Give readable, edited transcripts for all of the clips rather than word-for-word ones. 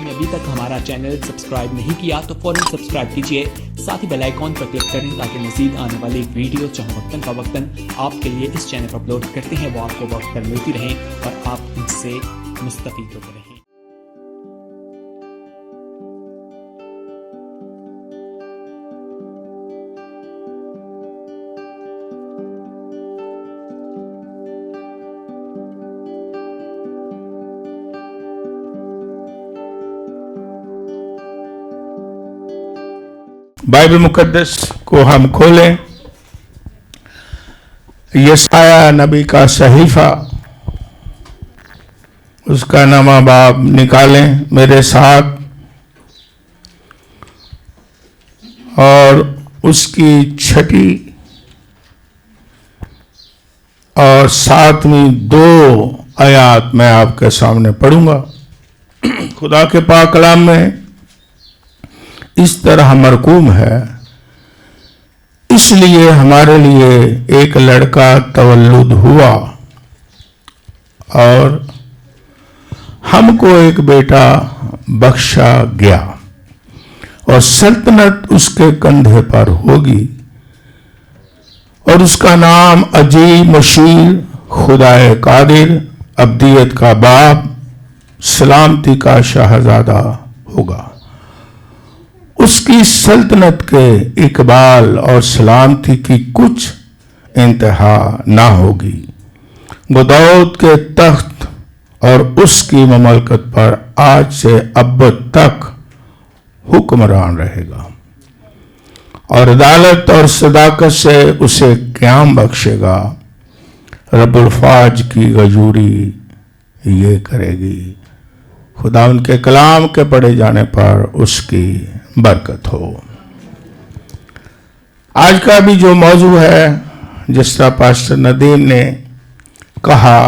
आपने अभी तक हमारा चैनल सब्सक्राइब नहीं किया तो फौरन सब्सक्राइब कीजिए, साथ ही बेल आइकॉन पर क्लिक करें ताकि मजीद आने वाली वीडियो चाहे वक्तन फवक्तन आपके लिए इस चैनल पर अपलोड करते हैं वो आपको वक्त पर मिलती रहें और आप इनसे मुस्तफीद होते रहें। बाइबल मुकद्दस को हम खोलें, यशाया नबी का सहीफा, उसका नामा बाब निकालें मेरे साथ और उसकी 6ठी और 7वीं 2 आयात मैं आपके सामने पढ़ूंगा। खुदा के पाक कलाम में इस तरह मरकूम है, इसलिए हमारे लिए एक लड़का तवल्लुद हुआ और हमको एक बेटा बख्शा गया और सल्तनत उसके कंधे पर होगी और उसका नाम अजीब, मुशीर, खुदाए कादिर, अब्दियत का बाप, सलामती का शाहजादा होगा। उसकी सल्तनत के इकबाल और सलामती की कुछ इंतहा ना होगी। वो दाऊद के तख्त और उसकी ममलकत पर आज से अब तक हुक्मरान रहेगा और अदालत और सदाकत से उसे क़याम बख्शेगा। रब्बुल फ़ाज की गजूरी ये करेगी। खुदा उनके कलाम के पढ़े जाने पर उसकी बरकत हो। आज का भी जो मौजू है, जिस तरह पास्टर नदीम ने कहा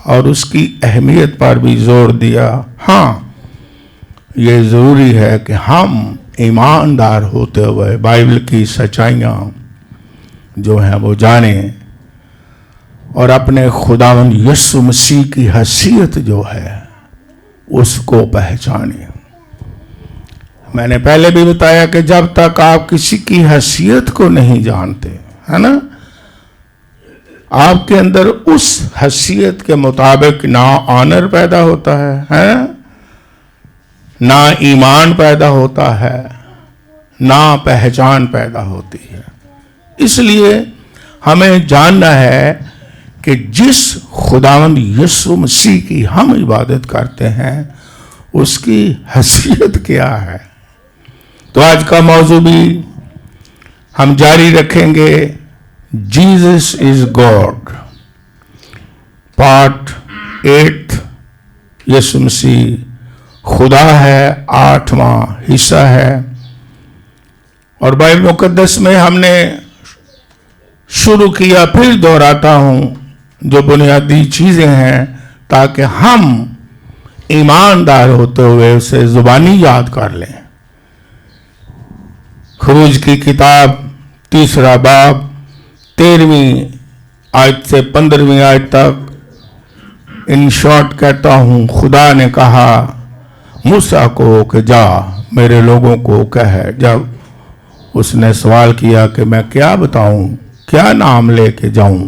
और उसकी अहमियत पर भी जोर दिया, हाँ ये ज़रूरी है कि हम ईमानदार होते हुए बाइबल की सच्चाइयाँ जो हैं वो जानें और अपने खुदावंद यीशु मसीह की हैसियत जो है उसको पहचानें। मैंने पहले भी बताया कि जब तक आप किसी की हैसियत को नहीं जानते, है ना, आपके अंदर उस हैसियत के मुताबिक ना ऑनर पैदा होता है ना ईमान पैदा होता है, ना पहचान पैदा होती है। इसलिए हमें जानना है कि जिस खुदावंद यीशु मसीह की हम इबादत करते हैं उसकी हैसियत क्या है। तो आज का मौजू भी हम जारी रखेंगे, जीसस इज गॉड, पार्ट 8। यीशु मसीह खुदा है, 8वां हिस्सा है। और बाइबल मुकद्दस में हमने शुरू किया, फिर दोहराता हूं, जो बुनियादी चीजें हैं ताकि हम ईमानदार होते हुए उसे जुबानी याद कर लें। खुरूज की किताब 3 बाब 13वीं आयत से 15वीं आयत तक इन शॉर्ट कहता हूं, खुदा ने कहा मूसा को कि जा मेरे लोगों को कह। जब उसने सवाल किया कि मैं क्या बताऊं, क्या नाम लेके जाऊं,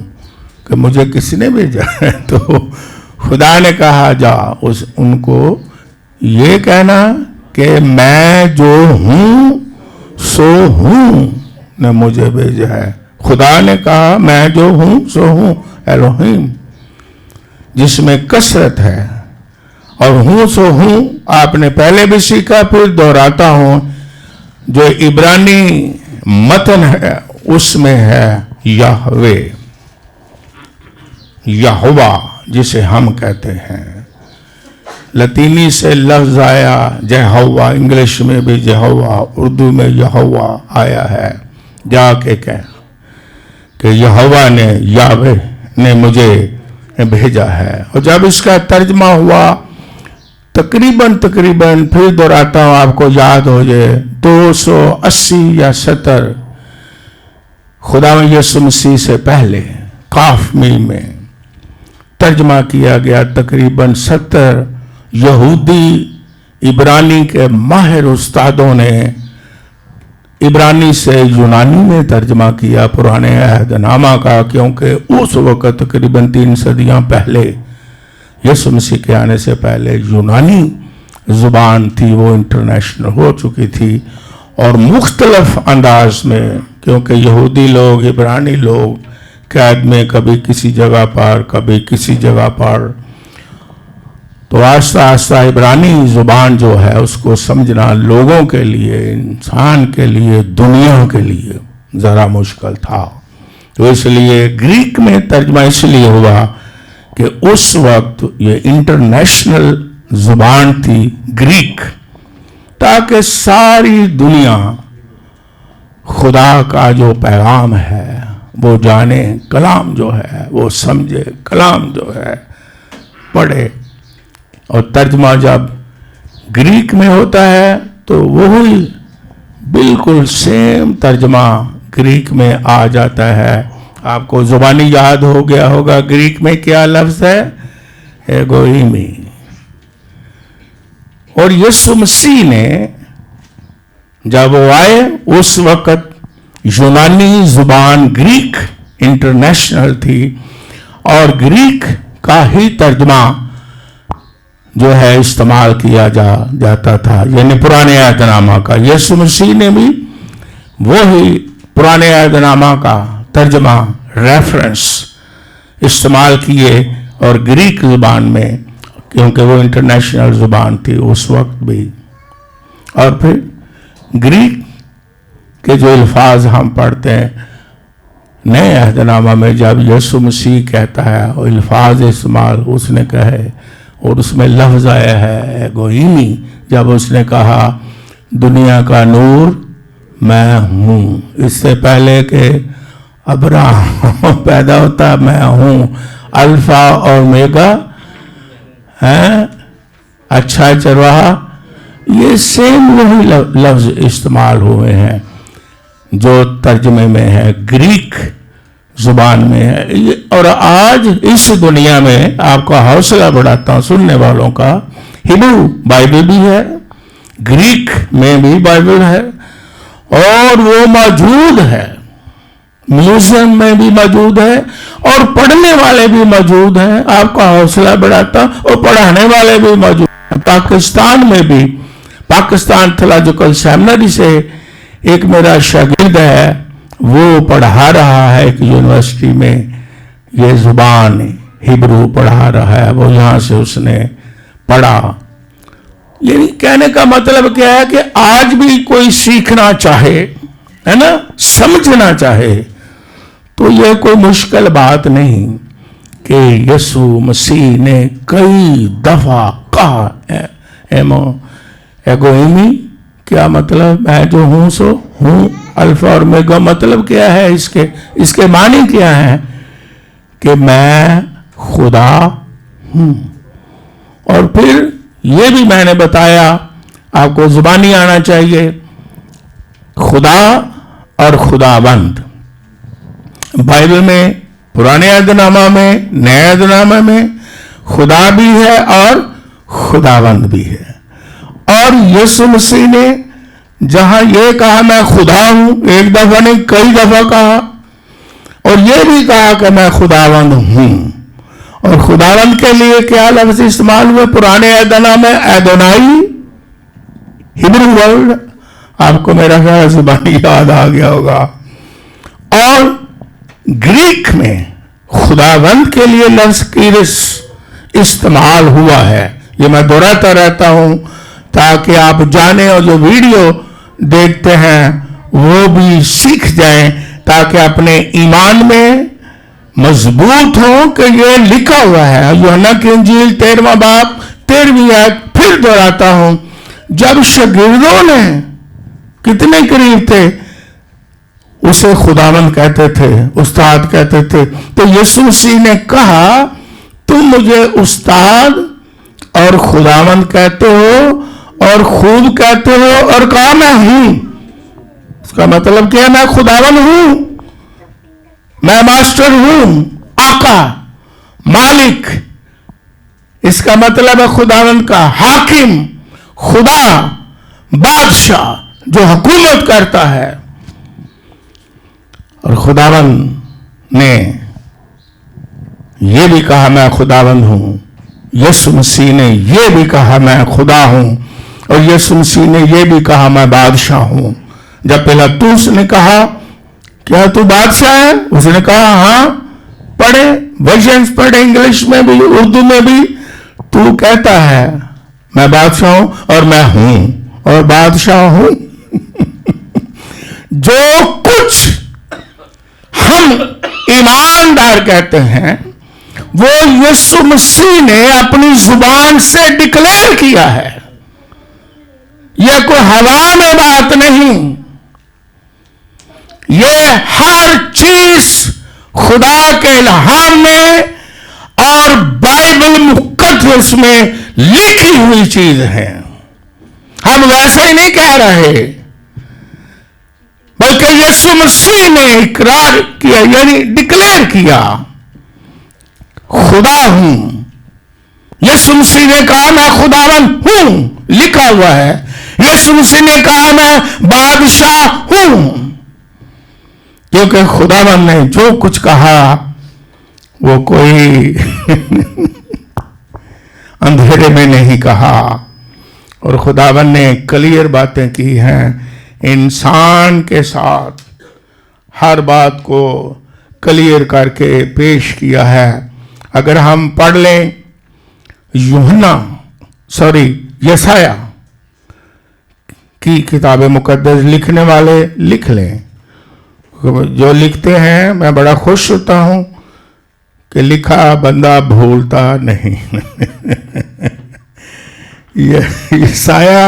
कि मुझे किसने भेजा है, तो खुदा ने कहा जा उनको ये कहना कि मैं जो हूं सो हूं ने मुझे भेजा है। खुदा ने कहा मैं जो हूं सो हूं, एलोहीम, जिसमें कसरत है, और हूं सो हूं आपने पहले भी सीखा, फिर दोहराता हूं। जो इब्रानी मतन है उसमें है याहवे, यहोवा जिसे हम कहते हैं। लतीनी से लफ्ज आया यहोवा, इंग्लिश में भी यहोवा, उर्दू में यहोवा आया है। जाके कह कि यहोवा ने, यावे ने मुझे भेजा है। और जब इसका तर्जमा हुआ तकरीबन फिर दोहराता हूं आपको याद हो जाए, 280 या 70 खुदा यीशु मसीह से पहले काफ मीम में तर्जमा किया गया। तकरीबन 70 यहूदी इब्रानी के माहिर उस्तादों ने इब्रानी से यूनानी में तर्जमा किया पुराने अहदनामा का, क्योंकि उस वक़्त तकरीबन 3 सदियां पहले, यीशु मसीह के आने से पहले यूनानी ज़ुबान थी, वो इंटरनेशनल हो चुकी थी। और मुख्तलफ अंदाज में, क्योंकि यहूदी लोग, इब्रानी लोग कैद में, कभी किसी जगह पर, कभी किसी जगह पर, तो आस्ता आस्ता इब्रानी ज़ुबान जो है उसको समझना लोगों के लिए, इंसान के लिए, दुनिया के लिए ज़रा मुश्किल था। तो इसलिए ग्रीक में तर्जमा इसलिए हुआ कि उस वक्त ये इंटरनेशनल ज़ुबान थी ग्रीक, ताकि सारी दुनिया खुदा का जो पैगाम है वो जाने, कलाम जो है वो समझे, कलाम जो है पढ़े। और तर्जमा जब ग्रीक में होता है तो वही बिल्कुल सेम तर्जमा ग्रीक में आ जाता है। आपको जुबानी याद हो गया होगा ग्रीक में क्या लफ्ज है, एगोइमी। और यीशु मसीह ने जब वो आए उस वक्त यूनानी जुबान ग्रीक इंटरनेशनल थी, और ग्रीक का ही तर्जमा जो है इस्तेमाल किया जाता था, यानी पुराने अहदनामा का। यीशु मसीह ने भी वो ही पुराने अहदनामा का तर्जमा, रेफरेंस इस्तेमाल किए, और ग्रीक ज़ुबान में, क्योंकि वो इंटरनेशनल ज़ुबान थी उस वक्त भी। और फिर ग्रीक के जो अल्फाज हम पढ़ते हैं नए अहदनामा में, जब यीशु मसीह कहता है वो अल्फाज इस्तेमाल उसने कहे, और उसमें लफ्ज़ आया है एगोइमी, जब उसने कहा दुनिया का नूर मैं हूँ। इससे पहले कि अब्राहम पैदा होता, मैं हूँ अल्फा और ओमेगा है, अच्छा चरवाहा, ये सेम वही लफ्ज़ इस्तेमाल हुए हैं जो तर्जमे में है, ग्रीक जुबान में है। और आज इस दुनिया में आपका हौसला बढ़ाता हूं सुनने वालों का, हिब्रू बाइबल भी है, ग्रीक में भी बाइबल है, और वो मौजूद है, म्यूजियम में भी मौजूद है, और पढ़ने वाले भी मौजूद हैं। आपका हौसला बढ़ाता, और पढ़ाने वाले भी मौजूद हैं। पाकिस्तान में भी, पाकिस्तान थियोलॉजिकल सेमिनरी से एक मेरा शागिर्द है, वो पढ़ा रहा है एक यूनिवर्सिटी में, ये जुबान हिब्रू पढ़ा रहा है, वो यहाँ से उसने पढ़ा। यानी कहने का मतलब क्या है कि आज भी कोई सीखना चाहे, है ना, समझना चाहे, तो यह कोई मुश्किल बात नहीं कि यीशु मसीह ने कई दफा कहा एगोइमी, क्या मतलब, मैं जो हूं सो हूं, अल्फा और ओमेगा मतलब क्या है, इसके मानी क्या है कि मैं खुदा हूं। और फिर ये भी मैंने बताया, आपको जुबानी आना चाहिए, खुदा और खुदाबंद बाइबल में, पुराने अहदनामा में, नए अहदनामा में खुदा भी है और खुदाबंद भी है। और यीशु मसीह ने जहां यह कहा मैं खुदा हूं, एक दफा नहीं कई दफा कहा, और यह भी कहा कि मैं खुदावंद हूं। और खुदावंद के लिए क्या लफ्ज इस्तेमाल हुए पुराने अहदनामा में, एदोनाई, हिब्रू वर्ड, आपको मेरा ख्याल जुबानी याद आ गया होगा। और ग्रीक में खुदावंद के लिए लफ्ज कीरिस इस्तेमाल हुआ है। ये मैं दोहराता रहता हूं ताकि आप जाने, और जो वीडियो देखते हैं वो भी सीख जाएं, ताकि अपने ईमान में मजबूत हो कि ये लिखा हुआ है। यूहन्ना की इंजील 13वां बाब 13वीं आयत, फिर दोहराता हूं, जब शागिर्दों ने कितने करीब थे उसे खुदावंद कहते थे, उस्ताद कहते थे, तो यीशु मसीह ने कहा तुम मुझे उस्ताद और खुदावंद कहते हो और खूब कहते हो, और कहा मैं हूं। इसका मतलब क्या है, मैं खुदावंद हूं, मैं मास्टर हूं, आका, मालिक। इसका मतलब है खुदावंद का हाकिम, खुदा बादशाह जो हुकूमत करता है। और खुदावन ने यह भी कहा मैं खुदावन हूं। यीशु मसीह ने यह भी कहा मैं खुदा हूं। और यीशु मसीह ने यह भी कहा मैं बादशाह हूं। जब पिलातुस ने कहा क्या तू बादशाह है, उसने कहा हाँ, पढ़े वर्जन्स पढ़े, इंग्लिश में भी उर्दू में भी, तू कहता है मैं बादशाह हूं और मैं हूं और बादशाह हूं। जो कुछ हम ईमानदार कहते हैं वो यीशु मसीह ने अपनी जुबान से डिक्लेयर किया है। यह कोई हवा में बात नहीं, यह हर चीज खुदा के इल्हाम में और बाइबल मुकद्दस में लिखी हुई चीज है। हम वैसे ही नहीं कह रहे, बल्कि यीशु मसीह ने इकरार किया, यानी डिक्लेयर किया खुदा हूं। यीशु मसीह ने कहा मैं खुदावन हूं, लिखा हुआ है। यीशु मसीह ने कहा मैं बादशाह हूं, क्योंकि खुदावन ने जो कुछ कहा वो कोई अंधेरे में नहीं कहा। और खुदावन ने क्लियर बातें की हैं, इंसान के साथ हर बात को क्लियर करके पेश किया है। अगर हम पढ़ लें यसाया की किताब मुकद्दस लिखने वाले लिख लें। जो लिखते हैं मैं बड़ा खुश होता हूं कि लिखा बंदा भूलता नहीं। यसाया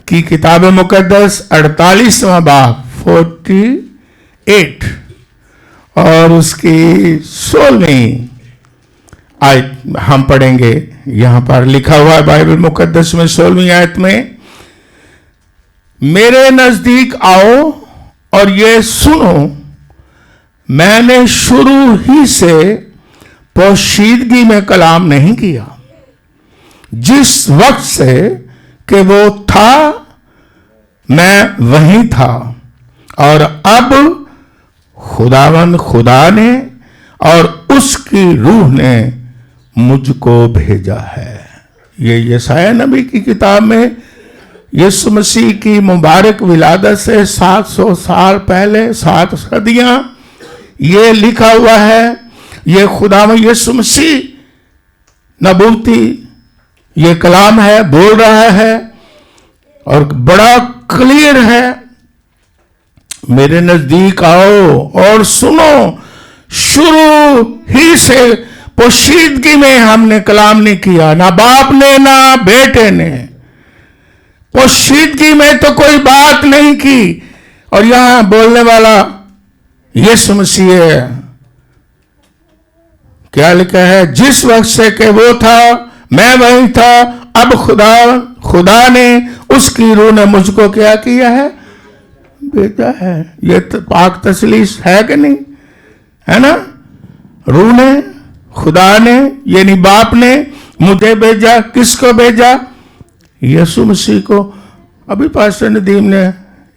की किताब मुकद्दस 48वां बाब 48 और उसकी 16वीं आयत हम पढ़ेंगे। यहां पर लिखा हुआ है बाइबल मुकद्दस में 16वीं आयत में, मेरे नजदीक आओ और ये सुनो, मैंने शुरू ही से पोशीदगी में कलाम नहीं किया। जिस वक्त से कि वो था मैं वहीं था, और अब खुदावन खुदा ने और उसकी रूह ने मुझको भेजा है। ये यसाया नबी की किताब में यीशु मसीह की मुबारक विलादत से 700 साल पहले, 7 सदियां ये लिखा हुआ है। ये खुदावन यीशु मसीह नबूती ये कलाम है, बोल रहा है और बड़ा क्लियर है। मेरे नजदीक आओ और सुनो, शुरू ही से पोशीदगी में हमने कलाम नहीं किया, ना बाप ने ना बेटे ने। पोशीदगी में तो कोई बात नहीं की। और यहां बोलने वाला यीशु मसीह है। क्या लिखा है? जिस वक्त से कि वो था मैं वही था, अब खुदा ने उसकी रूह ने मुझको क्या किया है? भेजा है। ये तो पाक तसलीस है कि नहीं? है ना? रूह ने, खुदा ने यानी बाप ने मुझे भेजा। किसको भेजा? यीशु मसीह को। अभी पास्टर नदीम ने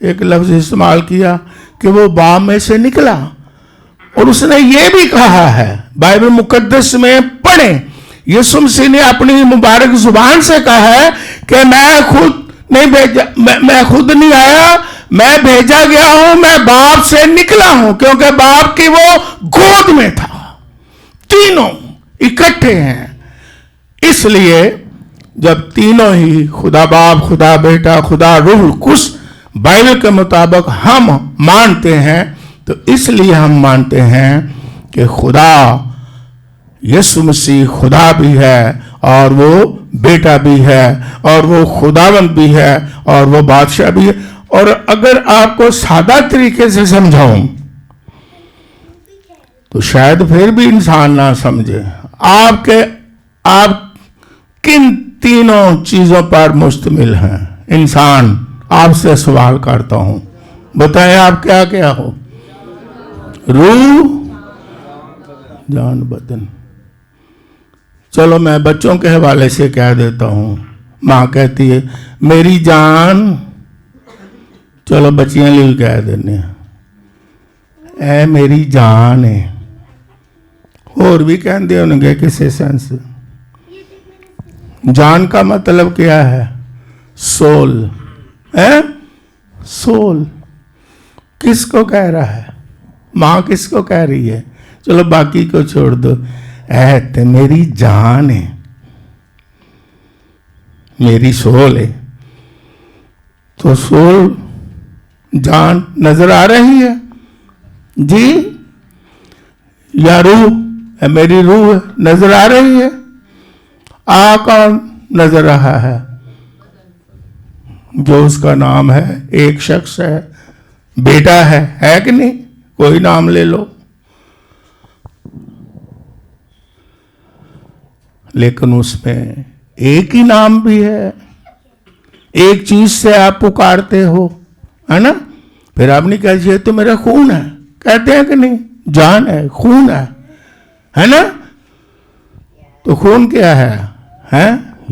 एक लफ्ज इस्तेमाल किया कि वो बाप में से निकला, और उसने ये भी कहा है बाइबल मुकद्दस में पढ़ें, यीशु मसीह ने अपनी मुबारक जुबान से कहा है कि मैं खुद नहीं भेजा, मैं खुद नहीं आया, मैं भेजा गया हूं, मैं बाप से निकला हूं, क्योंकि बाप की वो गोद में था। तीनों इकट्ठे हैं। इसलिए जब तीनों ही खुदा बाप, खुदा बेटा, खुदा रूह कुछ बाइबल के मुताबिक हम मानते हैं, तो इसलिए हम मानते हैं कि खुदा यीशु मसीह खुदा भी है और वो बेटा भी है और वो खुदावंद भी है और वो बादशाह भी है। और अगर आपको सादा तरीके से समझाऊं तो शायद फिर भी इंसान ना समझे। आप किन तीनों चीजों पर मुश्तमिल हैं? इंसान। आपसे सवाल करता हूं, बताएं आप क्या क्या हो? रूह, जान, बदन। चलो मैं बच्चों के हवाले से कह देता हूं, मां कहती है मेरी जान, चलो बच्चियां लिए कह देने ऐ मेरी जान है, और भी कहते होंगे किसी सेंस। जान का मतलब क्या है? सोल है। सोल किसको कह रहा है? मां किसको कह रही है? चलो बाकी को छोड़ दो, ऐ ते मेरी जान है, मेरी सोल है। तो सोल जान नजर आ रही है जी, या रूह मेरी रूह नजर आ रही है? आ कौन नजर रहा है? जो उसका नाम है, एक शख्स है, बेटा है कि नहीं? कोई नाम ले लो, लेकिन उसमें एक ही नाम भी है, एक चीज से आप पुकारते हो, है ना? फिर आप नहीं कहते तो मेरा खून है, कहते हैं कि नहीं? जान है, खून है ना? तो खून क्या है?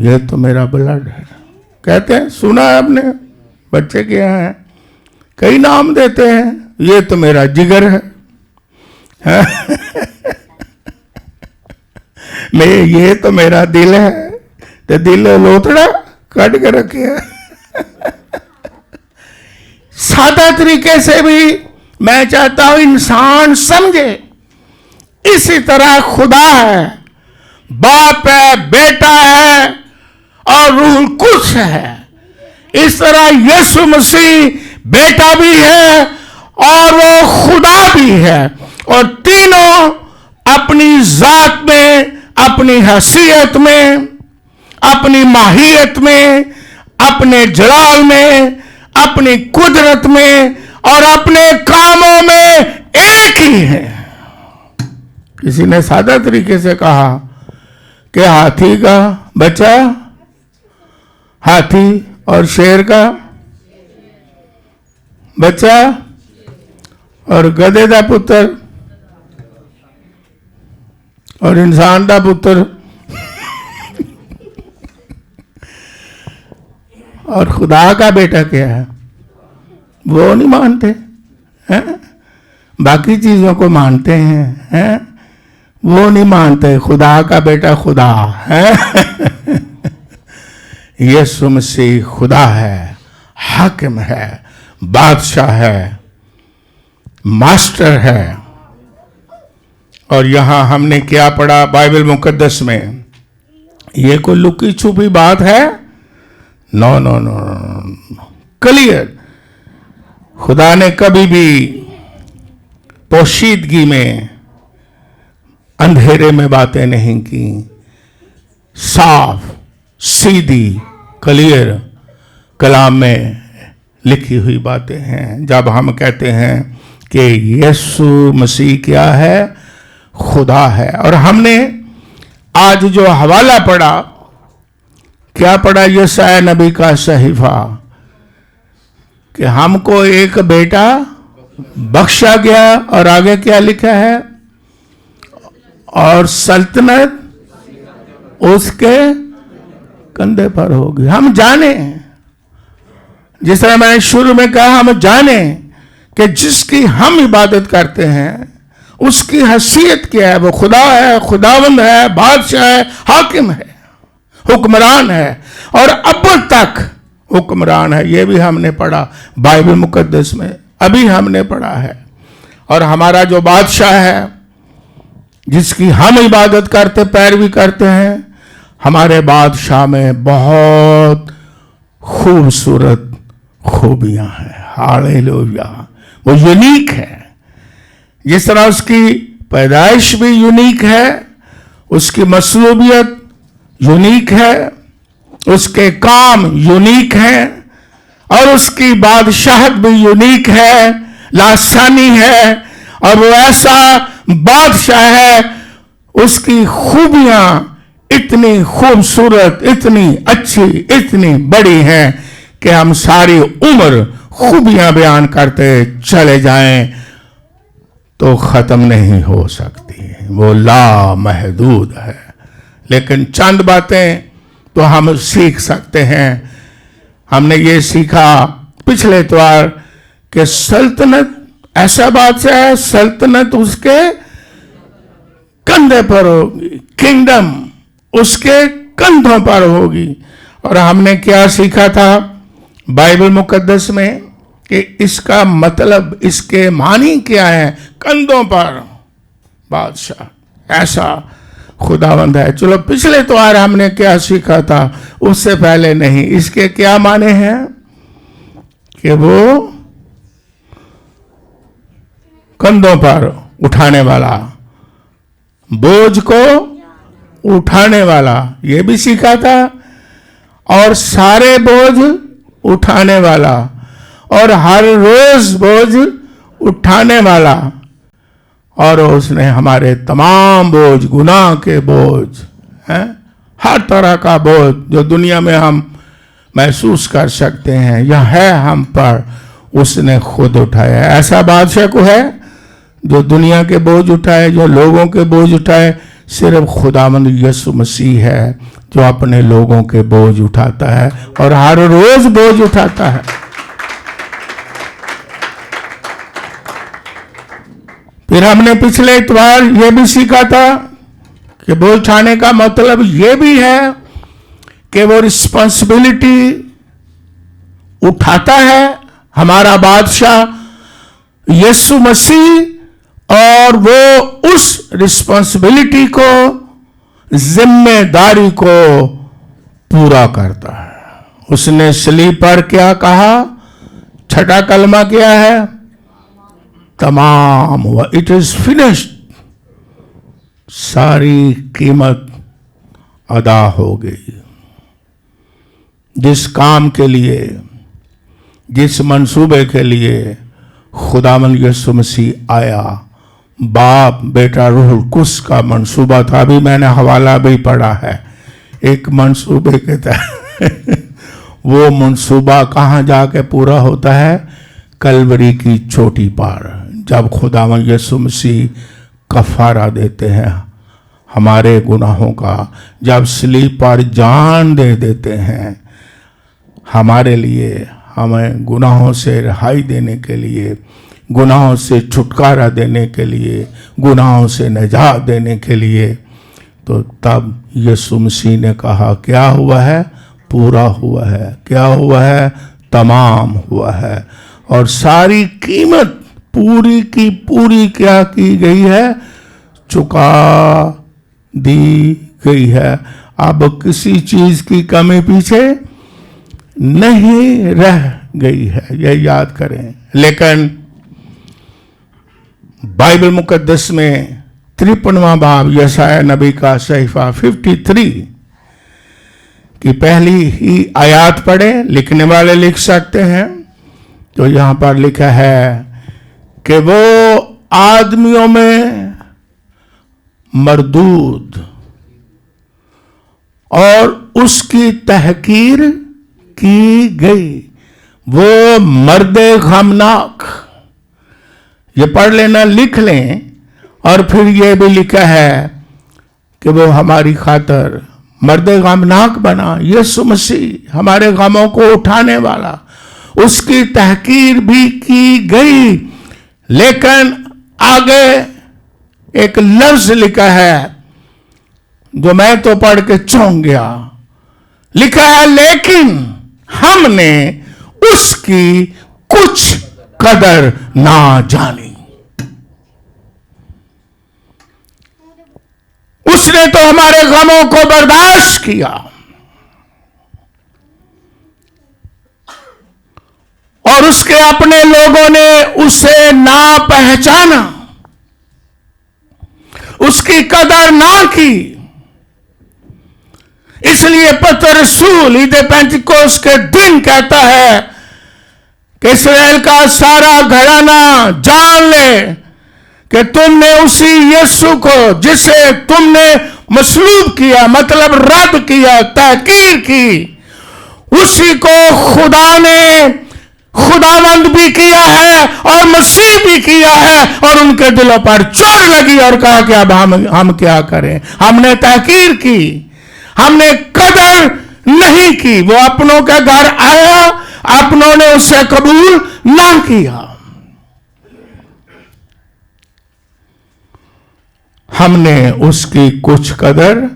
ये तो मेरा ब्लड है, कहते हैं। सुना है आपने? बच्चे के यहाँ है, कई नाम देते हैं, ये तो मेरा जिगर है, मैं ये तो मेरा दिल है, तो दिल लोथड़ा कट के रखे है। सादा तरीके से भी मैं चाहता हूं इंसान समझे। इसी तरह खुदा है, बाप है, बेटा है और रूह कुछ है। इस तरह यीशु मसीह बेटा भी है और वो खुदा भी है, और तीनों अपनी जात में, अपनी हैसियत में, अपनी माहियत में, अपने जलाल में, अपनी कुदरत में और अपने कामों में एक ही है। किसी ने सादा तरीके से कहा कि हाथी का बच्चा, हाथी और शेर का बच्चा और गधे का पुत्र और इंसान का पुत्र और खुदा का बेटा क्या है? वो नहीं मानते हैं, बाकी चीजों को मानते हैं, वो नहीं मानते खुदा का बेटा खुदा है। यीशु मसीह खुदा है, हाकिम है, बादशाह है, मास्टर है। और यहां हमने क्या पढ़ा बाइबल मुकद्दस में? ये कोई लुकी छुपी बात है? No no no, clear. खुदा ने कभी भी पोशीदगी में, अंधेरे में बातें नहीं की, साफ सीधी क्लियर कलाम में लिखी हुई बातें हैं। जब हम कहते हैं कि यीशु मसीह क्या है? खुदा है। और हमने आज जो हवाला पढ़ा, क्या पढ़ा? यशायाह नबी का सहीफा, कि हमको एक बेटा बख्शा गया, और आगे क्या लिखा है? और सल्तनत उसके कंधे पर होगी। हम जाने, जिस तरह मैंने शुरू में कहा, हम जाने कि जिसकी हम इबादत करते हैं उसकी हैसियत क्या है। वो खुदा है, खुदावंद है, बादशाह है, हाकिम है, हुक्मरान है, और अब तक हुक्मरान है। ये भी हमने पढ़ा बाइबल मुकद्दस में, अभी हमने पढ़ा है। और हमारा जो बादशाह है, जिसकी हम इबादत करते, पैरवी करते हैं, हमारे बादशाह में बहुत खूबसूरत खूबियां हैं। हालेलुया। वो यूनिक है। जिस तरह उसकी पैदाइश भी यूनिक है, उसकी मसलूबियत यूनिक है, उसके काम यूनिक हैं, और उसकी बादशाहत भी यूनिक है, लासानी है, और वो ऐसा बादशाह है, उसकी खूबियां इतनी खूबसूरत, इतनी अच्छी, इतनी बड़ी हैं कि हम सारी उम्र खूबियां बयान करते चले जाएं तो खत्म नहीं हो सकती। वो लामहदूद है। लेकिन चंद बातें तो हम सीख सकते हैं। हमने ये सीखा पिछले इतवार कि सल्तनत ऐसा बादशाह है, सल्तनत उसके कंधे पर होगी, किंगडम उसके कंधों पर होगी। और हमने क्या सीखा था बाइबल मुकद्दस में कि इसका मतलब, इसके मानी क्या है? कंधों पर बादशाह, ऐसा खुदावंद है। चलो पिछले त्योहार हमने क्या सीखा था, उससे पहले नहीं, इसके क्या माने हैं कि वो कंधों पर उठाने वाला, बोझ को उठाने वाला, ये भी सीखा था। और सारे बोझ उठाने वाला, और हर रोज बोझ उठाने वाला। और उसने हमारे तमाम बोझ, गुनाह के बोझ हैं, हर तरह का बोझ जो दुनिया में हम महसूस कर सकते हैं या है हम पर, उसने खुद उठाया। ऐसा बादशाह को है जो दुनिया के बोझ उठाए, जो लोगों के बोझ उठाए? सिर्फ खुदावंद यीशु मसीह है जो अपने लोगों के बोझ उठाता है और हर रोज बोझ उठाता है। फिर हमने पिछले इतवार ये भी सीखा था कि बोझ उठाने का मतलब ये भी है कि वो रिस्पॉन्सिबिलिटी उठाता है हमारा बादशाह यीशु मसीह, और वो उस रिस्पॉन्सिबिलिटी को, जिम्मेदारी को पूरा करता है। उसने सलीब पर क्या कहा? छठा कलमा क्या है? तमाम हुआ, इट इज फिनिश्ड। सारी कीमत अदा हो गई। जिस काम के लिए, जिस मंसूबे के लिए खुदावंद यीशु मसीह आया, बाप बेटा रूह कुस का मंसूबा था। अभी मैंने हवाला भी पढ़ा है एक मंसूबे के तहत वो मंसूबा कहाँ जाके पूरा होता है? कलवरी की चोटी पर, जब खुदावंद यीशु मसीह कफारा देते हैं हमारे गुनाहों का, जब सलीब पर जान दे देते हैं हमारे लिए, हमें गुनाहों से रिहाई देने के लिए, गुनाहों से छुटकारा देने के लिए, गुनाहों से निजात देने के लिए। तो तब यीशु मसीह ने कहा क्या हुआ है? पूरा हुआ है। क्या हुआ है? तमाम हुआ है। और सारी कीमत पूरी की पूरी क्या की गई है? चुका दी गई है। अब किसी चीज की कमी पीछे नहीं रह गई है, यह याद करें। लेकिन बाइबल मुकद्दस में 53वां बाब यशायाह नबी का सहीफा 53 की पहली ही आयत पढ़े, लिखने वाले लिख सकते हैं। तो यहां पर लिखा है कि वो आदमियों में मरदूद और उसकी तहकीर की गई, वो मर्दे गमनाक। ये पढ़ लेना, लिख लें। और फिर ये भी लिखा है कि वो हमारी खातर मर्दे गमनाक बना। यीशु मसीह हमारे गमों को उठाने वाला, उसकी तहकीर भी की गई। लेकिन आगे एक लफ्ज लिखा है जो मैं तो पढ़ के चौंक गया। लिखा है लेकिन हमने उसकी कुछ कदर ना जानी। उसने तो हमारे गमों को बर्दाश्त किया और उसके अपने लोगों ने उसे ना पहचाना, उसकी कदर ना की। इसलिए पतरस रसूल ईद पेंतिकोस्त के दिन कहता है कि इस्राएल का सारा घराना जान ले कि तुमने उसी यीशु को जिसे तुमने मसलूब किया, मतलब रद्द किया, तहकीर की, उसी को खुदा ने खुदावंद भी किया है और मसीह भी किया है। और उनके दिलों पर चोट लगी और कहा कि अब हम क्या करें? हमने तहकीर की, हमने कदर नहीं की। वो अपनों के घर आया, अपनों ने उसे कबूल ना किया। हमने उसकी कुछ कदर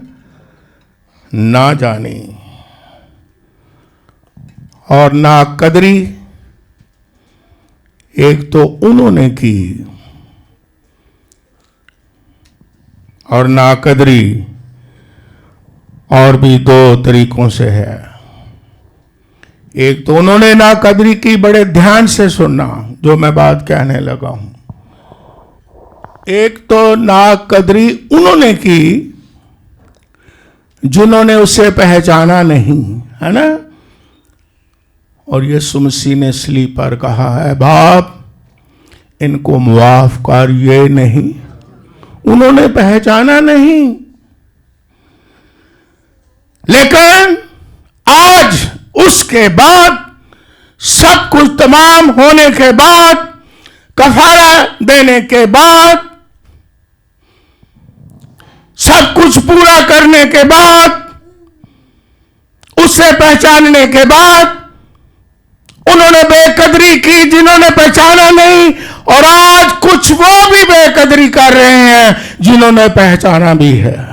ना जानी और ना कदरी एक तो उन्होंने की और ना कदरी और भी दो तरीकों से है। एक तो उन्होंने ना कदरी की, बड़े ध्यान से सुनना जो मैं बात कहने लगा हूं। एक तो ना कदरी उन्होंने की जिन्होंने उसे पहचाना नहीं, है ना। और यीशु मसीह ने सलीब पर कहा है, बाप इनको माफ कर, ये नहीं, उन्होंने पहचाना नहीं। लेकिन आज उसके बाद, सब कुछ तमाम होने के बाद, कफारा देने के बाद, सब कुछ पूरा करने के बाद, उसे पहचानने के बाद उन्होंने बेकदरी की जिन्होंने पहचाना नहीं, और आज कुछ वो भी बेकदरी कर रहे हैं जिन्होंने पहचाना भी है।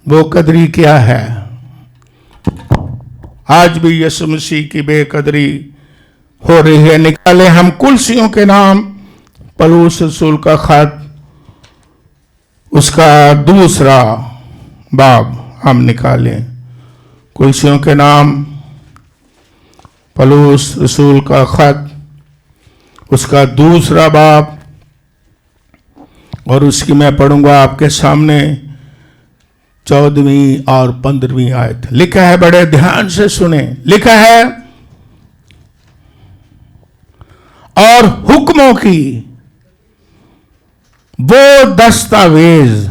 वो कदरी क्या है? आज भी यीशु मसीह की बेकदरी हो रही है। निकाले हम कुलसियों के नाम, पौलुस रसूल का खत, उसका दूसरा बाब हम निकालें। कुलसियों के नाम, पौलुस रसूल का खत, उसका दूसरा बाब, और उसकी मैं पढ़ूंगा आपके सामने 14वीं और 15वीं आयत। लिखा है, बड़े ध्यान से सुने। लिखा है, और हुक्मों की वो दस्तावेज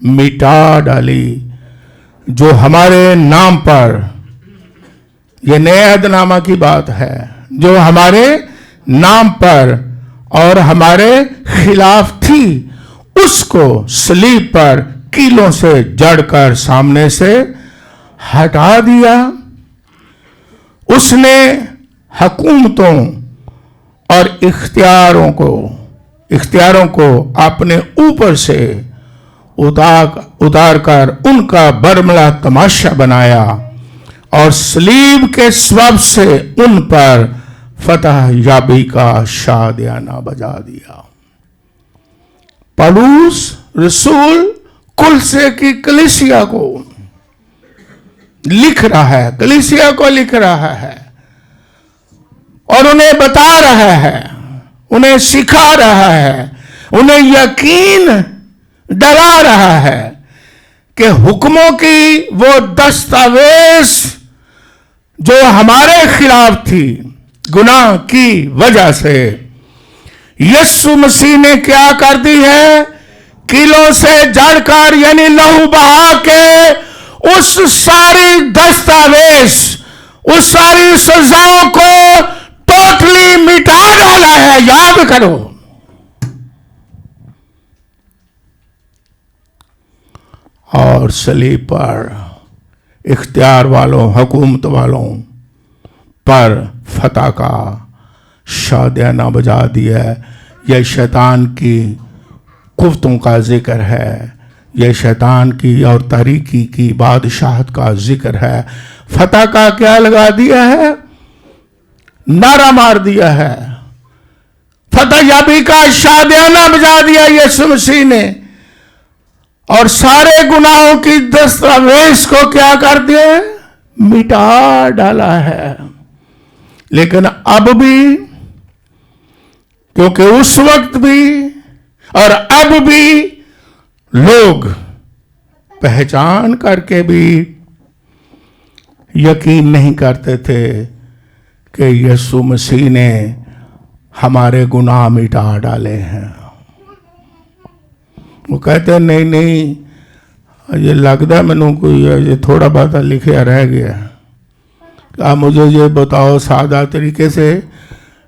मिटा डाली जो हमारे नाम पर, यह नया अहदनामा की बात है, जो हमारे नाम पर और हमारे खिलाफ थी, उसको सलीब पर कीलों से जड़कर सामने से हटा दिया। उसने हकूमतों और इख्तियारों को अपने ऊपर से उतार कर उनका बरमला तमाशा बनाया और सलीब के सबब से उन पर फतह याबी का शादियाना बजा दिया। पौलुस रसूल कुलसे की कलीसिया को लिख रहा है, कलीसिया को लिख रहा है, और उन्हें बता रहा है, उन्हें सिखा रहा है, उन्हें यकीन दिला रहा है कि हुक्मों की वो दस्तावेज जो हमारे खिलाफ थी गुनाह की वजह से, यीशु मसीह ने क्या कर दी है? कीलों से जड़कर, यानी लहू बहा के, उस सारी दस्तावेज, उस सारी सजाओं को टोटली मिटा डाला है। याद करो, और सलीब पर इख्तियार वालों, हुकूमत वालों पर फतह का शादियाना बजा दिया। यह शैतान की कुफ्तों का जिक्र है, यह शैतान की और तारीकी की बादशाहत का जिक्र है। फतह का क्या लगा दिया है? नारा मार दिया है। फतह याबी का शादियाना बजा दिया यीशु मसीह ने, और सारे गुनाहों की दस्तावेज को क्या कर दिया? मिटा डाला है। लेकिन अब भी, क्योंकि उस वक्त भी और अब भी लोग पहचान करके भी यकीन नहीं करते थे कि यीशु मसीह ने हमारे गुनाह मिटा डाले हैं। वो कहते नहीं नहीं, ये लगता मैनू कोई ये थोड़ा बहुत लिखा रह गया। आप मुझे ये बताओ सादा तरीके से,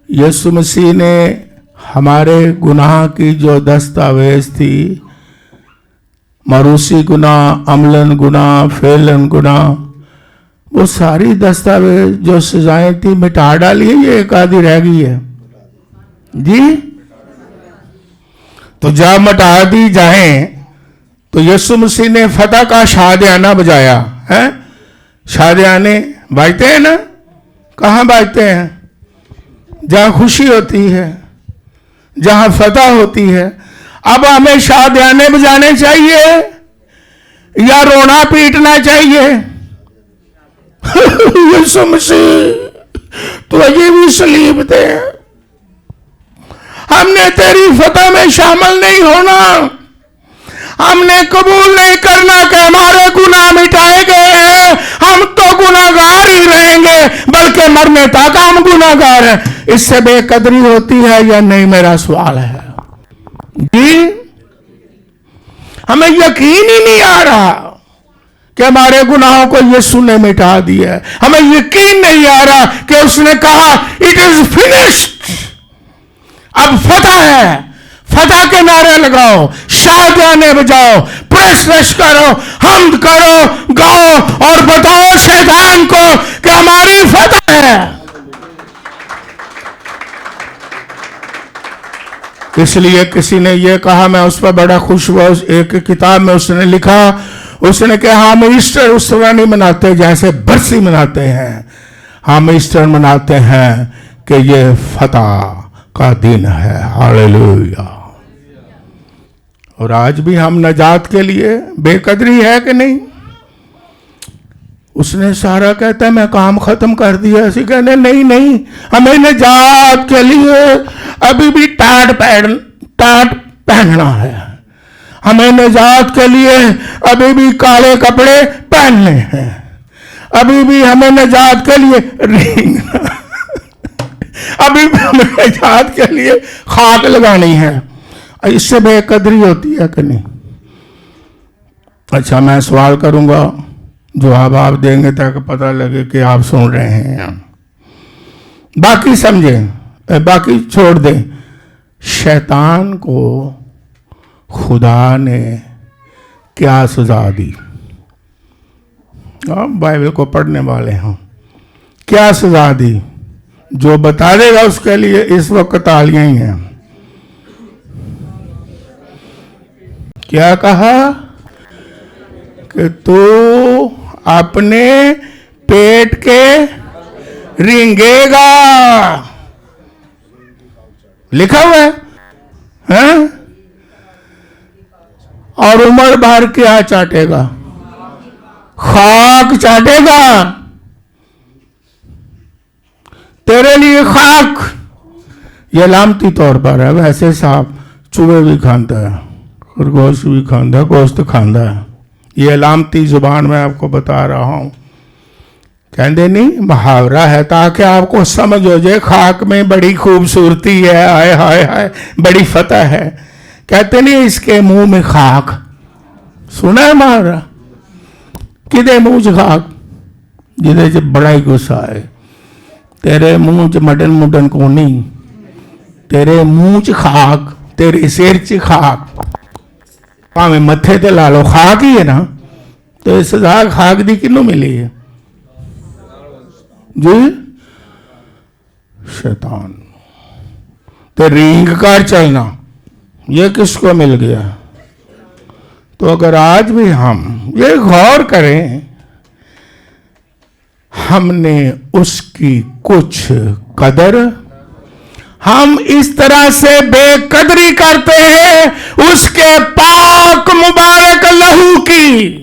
यीशु मसीह ने हमारे गुनाह की जो दस्तावेज थी मरूसी गुना, अमलन गुना, फेलन गुना, वो सारी दस्तावेज जो सजाएं थी मिटा डाली है, ये एक आधी रह गई है जी। तो जब मिटा दी जाए तो यीशु मसीह ने फतह का शादियाना बजाया है। शादियाने बाजते हैं ना, कहाँ बाजते हैं? जहां खुशी होती है, जहां फतह होती है। अब हमें शादियाने बजाने चाहिए या रोना पीटना चाहिए? यीशु मसीह तो ये भी सलीब दे, हमने तेरी फतह में शामिल नहीं होना, हमने कबूल नहीं करना कि हमारे गुनाह मिटाए गए हैं, हम तो गुनाहगार ही रहेंगे, बल्कि मरने तक हम गुनाहगार हैं। इससे बेकदरी होती है या नहीं, मेरा सवाल है जी। हमें यकीन ही नहीं आ रहा कि हमारे गुनाहों को यीशु ने मिटा दिया है। हमें यकीन नहीं आ रहा कि उसने कहा इट इज फिनिश्ड, अब फतह है। फतह के नारे लगाओ, शादियाने बजाओ, प्रेस करो, हमद करो, गाओ और बताओ शैतान को कि हमारी फतह है। इसलिए किसी ने यह कहा, मैं उस पर बड़ा खुश हुआ, एक किताब में उसने लिखा, उसने कहा हम ईस्टर उस तरह नहीं मनाते जैसे बरसी मनाते हैं, हम ईस्टर मनाते हैं कि ये फतह का दिन है। हालेलुया। और आज भी हम नजात के लिए बेकदरी है कि नहीं? उसने सारा कहता है मैं काम खत्म कर दिया, ऐसे कहने नहीं नहीं, हमें नजात के लिए अभी भी टाट पहनना है, हमें नजात के लिए अभी भी काले कपड़े पहनने हैं, अभी भी हमें नजात के लिए रेंगना, अभी भी हमें नजात के लिए खाक लगानी है। इससे बेकदरी होती है कि नहीं? अच्छा, मैं सवाल करूंगा, जवाब आप देंगे ताकि पता लगे कि आप सुन रहे हैं। बाकी समझे, बाकी छोड़ दें। शैतान को खुदा ने क्या सजा दी? आप बाइबल को पढ़ने वाले हैं, क्या सजा दी? जो बता देगा उसके लिए इस वक्त तालियां ही हैं। क्या कहा कि तू अपने पेट के रेंगेगा, लिखा हुआ है? और उम्र भर क्या चाटेगा? खाक चाटेगा। तेरे लिए खाक, ये लामती तौर पर है, वैसे सांप चूहे भी खाता है, खरगोश भी खाता है, गोश्त खाता है। ये लामती जुबान में आपको बता रहा हूं, कहते नहीं मुहावरा है ताकि आपको समझ हो जाए खाक में बड़ी खूबसूरती है, हाय हाय हाय बड़ी फतह है। कहते नहीं इसके मुंह में खाक, सुना है मुहावरा? किदे मुंह च खाक, जिदे च बड़ा ही गुस्सा है। तेरे मुंह च मटन मुटन को नहीं, तेरे मुंह च खाक, तेरे सिर च खाक, भावें मत्थे ते ला लो, खाक ही है ना। तो इस सजा खाक दी किन्नू मिली है जी? शैतान। ते रींग कर चलना ये किसको मिल गया? तो अगर आज भी हम ये गौर करें, हमने उसकी कुछ कदर, हम इस तरह से बेकदरी करते हैं उसके पाक मुबारक लहू की,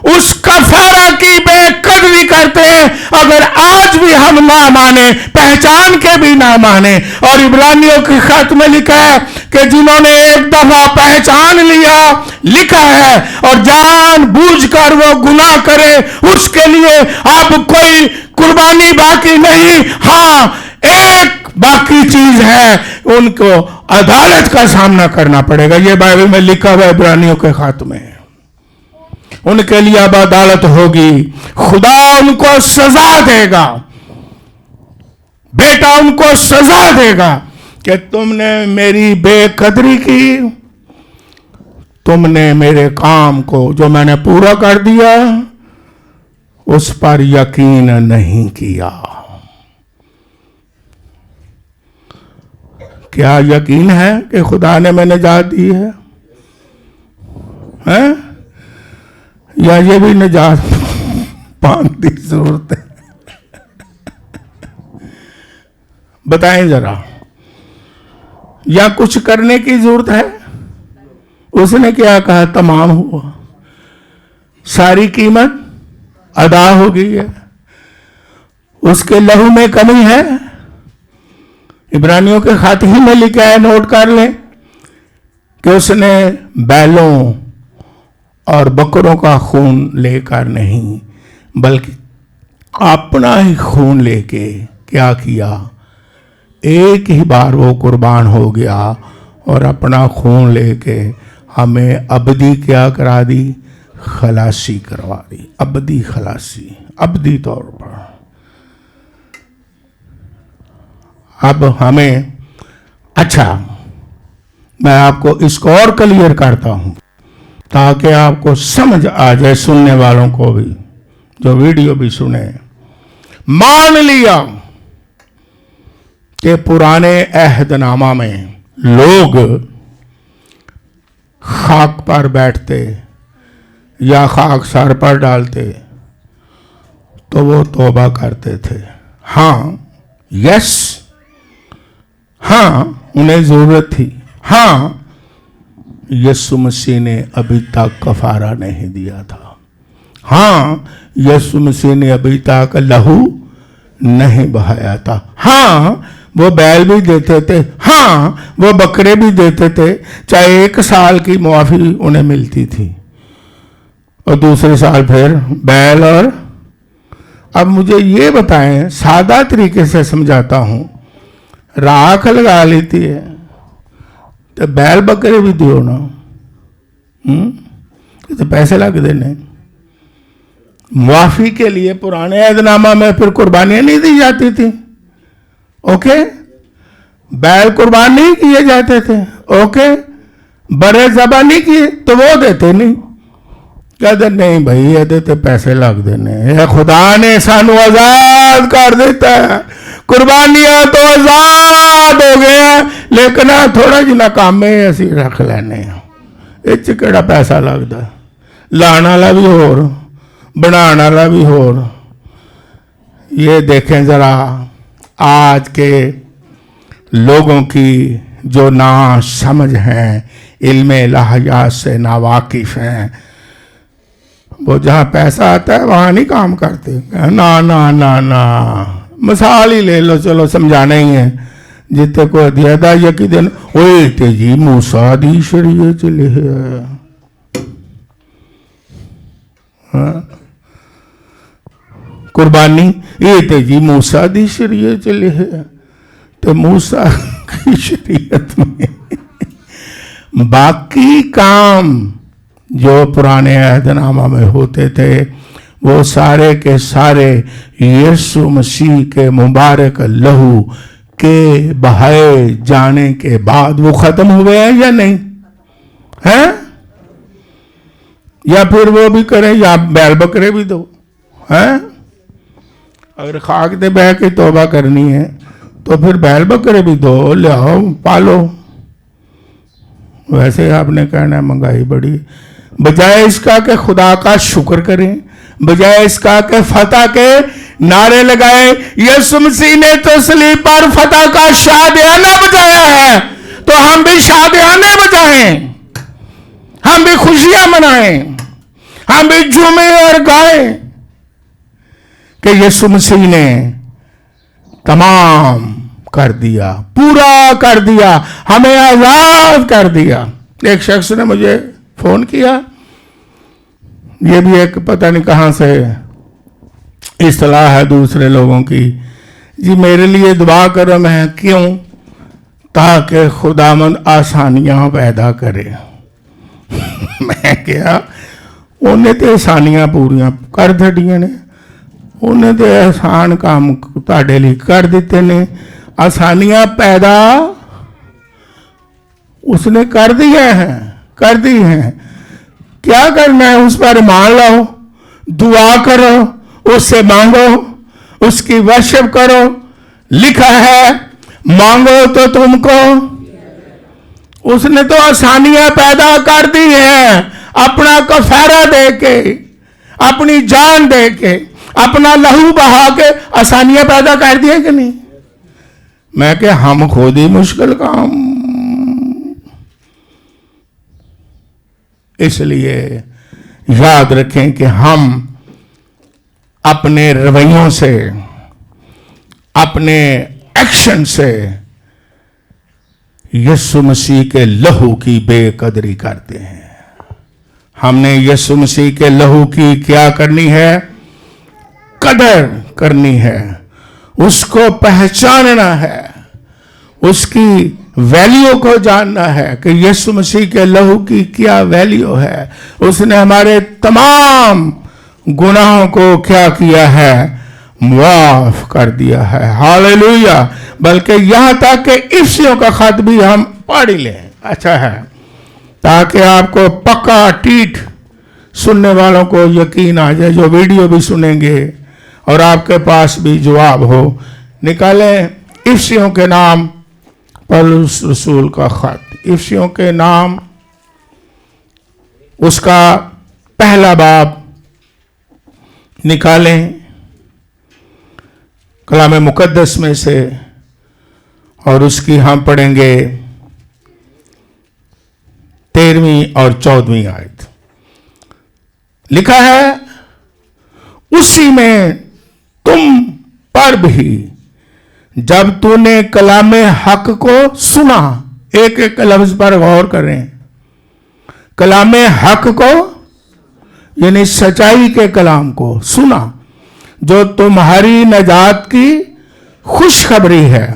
उस कफारा की बेकदरी करते हैं। अगर आज भी हम ना माने, पहचान के भी ना माने, और इब्रानियों के खत में लिखा है कि जिन्होंने एक दफा पहचान लिया, लिखा है, और जान बूझकर वो गुनाह करे उसके लिए अब कोई कुर्बानी बाकी नहीं। हाँ, एक बाकी चीज है, उनको अदालत का सामना करना पड़ेगा। ये बाइबल में लिखा हुआ है इब्रानियों के खत में। उनके लिए अब अदालत होगी, खुदा उनको सजा देगा, बेटा उनको सजा देगा कि तुमने मेरी बेकदरी की, तुमने मेरे काम को जो मैंने पूरा कर दिया उस पर यकीन नहीं किया। क्या यकीन है कि खुदा ने मैं निजात दी है? हैं? या ये भी निजात पाने की जरूरत है? बताएं जरा, या कुछ करने की जरूरत है? उसने क्या कहा? तमाम हुआ, सारी कीमत अदा हो गई है। उसके लहू में कमी है? इब्रानियों के खाते ही में लिखा है, नोट कर लें, कि उसने बैलों और बकरों का खून लेकर नहीं बल्कि अपना ही खून लेके क्या किया? एक ही बार वो कुर्बान हो गया और अपना खून लेके हमें अबदी क्या करा दी? खलासी करवा दी। अबदी खलासी, अबदी तौर पर। अब हमें, अच्छा, मैं आपको इसको और क्लियर करता हूं ताकि आपको समझ आ जाए, सुनने वालों को भी, जो वीडियो भी सुने। मान लिया कि पुराने अहदनामा में लोग खाक पर बैठते या खाक सर पर डालते तो वो तौबा करते थे। हाँ, यस, हाँ, उन्हें जरूरत थी। हाँ, यीशु मसीह ने अभी तक कफारा नहीं दिया था। हाँ, यीशु मसीह ने अभी तक लहू नहीं बहाया था। हाँ, वो बैल भी देते थे। हाँ, वो बकरे भी देते थे। चाहे 1 साल की मुआफी उन्हें मिलती थी और दूसरे साल फिर बैल। और अब मुझे ये बताएं, सादा तरीके से समझाता हूं, राख लगा लेती है तो बैल बकरे भी दियो ना, तो पैसे लग देने। मुआफी के लिए पुराने ऐदनामा में फिर कुर्बानियां नहीं दी जाती थी। ओके, बैल कुर्बान नहीं किए जाते थे। ओके, बड़े ज़बा नहीं किए तो वो देते नहीं। कहते नहीं भाई, ये देते पैसे लग देने। ये खुदा ने सानू आजाद कर देता है, कुर्बानियां तो आजाद हो गए हैं, लेकिन थोड़ा जिना काम में असी रख लेने। इस केड़ा पैसा लगता? लाने वाला भी होर, बनाने वाला भी होर। ये देखें जरा, आज के लोगों की जो ना समझ हैं, इल्मे लाहयात से ना वाकिफ हैं, वो जहाँ पैसा आता है वहाँ नहीं काम करते। ना ना ना ना, मिसाल ही ले लो, चलो समझाना ही है। जितने को दिया यकी दिन ओए ते जी मूसा दी शरीयत चले है। हाँ? कुर्बानी ये ते जी मूसा दी शरीयत चले है। तो मूसा की शरीयत में बाकी काम जो पुराने अहदनामा में होते थे वो सारे के सारे यीशु मसीह के मुबारक लहू के बहाए जाने के बाद वो खत्म हुए हैं या नहीं हैं? या फिर वो भी करें या बैल बकरे भी दो हैं? अगर खाक दे बह के तौबा करनी है तो फिर बैल बकरे भी दो, ले आओ, पालो। वैसे आपने कहना है महंगाई बढ़ी, बजाय इसका कि खुदा का शुक्र करें, बजाय इसका कि फतह के नारे लगाए। यीशु मसीह ने तो सलीब पर फतह का शादियाना बजाया है, तो हम भी शादियाने बजाएं, हम भी खुशियां मनाएं, हम भी झूमें और गाएं कि यीशु मसीह ने तमाम कर दिया, पूरा कर दिया, हमें आजाद कर दिया। एक शख्स ने मुझे फोन किया, ये भी एक पता नहीं कहां से इस्तेलाह है दूसरे लोगों की, जी मेरे लिए दुआ करो। मैं क्यों? ताकि खुदामंद आसानियां पैदा करे। मैं क्या, उन्हें तो आसानियां पूरियां कर दिया ने, उन्हें तो आसान काम तुहाडे लिए कर दिते ने। आसानियां पैदा उसने कर दिया है, कर दी हैं। क्या करना है? उस पर मान लो, दुआ करो, उससे मांगो, उसकी वर्शिप करो। लिखा है मांगो तो तुमको। उसने तो आसानियां पैदा कर दी हैं, अपना कफारा दे के, अपनी जान दे के, अपना लहू बहा के आसानियां पैदा कर दी है कि नहीं? मैं क्या हम खुद ही मुश्किल काम। इसलिए याद रखें कि हम अपने रवैयों से, अपने एक्शन से यीशु मसीह के लहू की बेकदरी करते हैं। हमने यीशु मसीह के लहू की क्या करनी है? कदर करनी है, उसको पहचानना है, उसकी वैल्यू को जानना है कि यीशु मसीह के लहू की क्या वैल्यू है। उसने हमारे तमाम गुनाहों को क्या किया है? माफ कर दिया है। हालेलुया। बल्कि यहां तक कि इफ्सियों का खत भी हम पढ़ ही लें, अच्छा है, ताकि आपको पक्का ठीठ सुनने वालों को यकीन आ जाए, जो वीडियो भी सुनेंगे और आपके पास भी जवाब हो। निकालें इफ्सियों के नाम पौलुस रसूल का खत, इफ्सियों के नाम, उसका पहला बाब निकालें कलाम मुकद्दस में से, और उसकी हम पढ़ेंगे 13वीं और 14वीं आयत। लिखा है उसी में तुम पर भी जब तूने कलाम हक को सुना, एक एक लफ्ज पर गौर करें, कलाम हक को यानी सच्चाई के कलाम को सुना, जो तुम्हारी नजात की खुशखबरी है,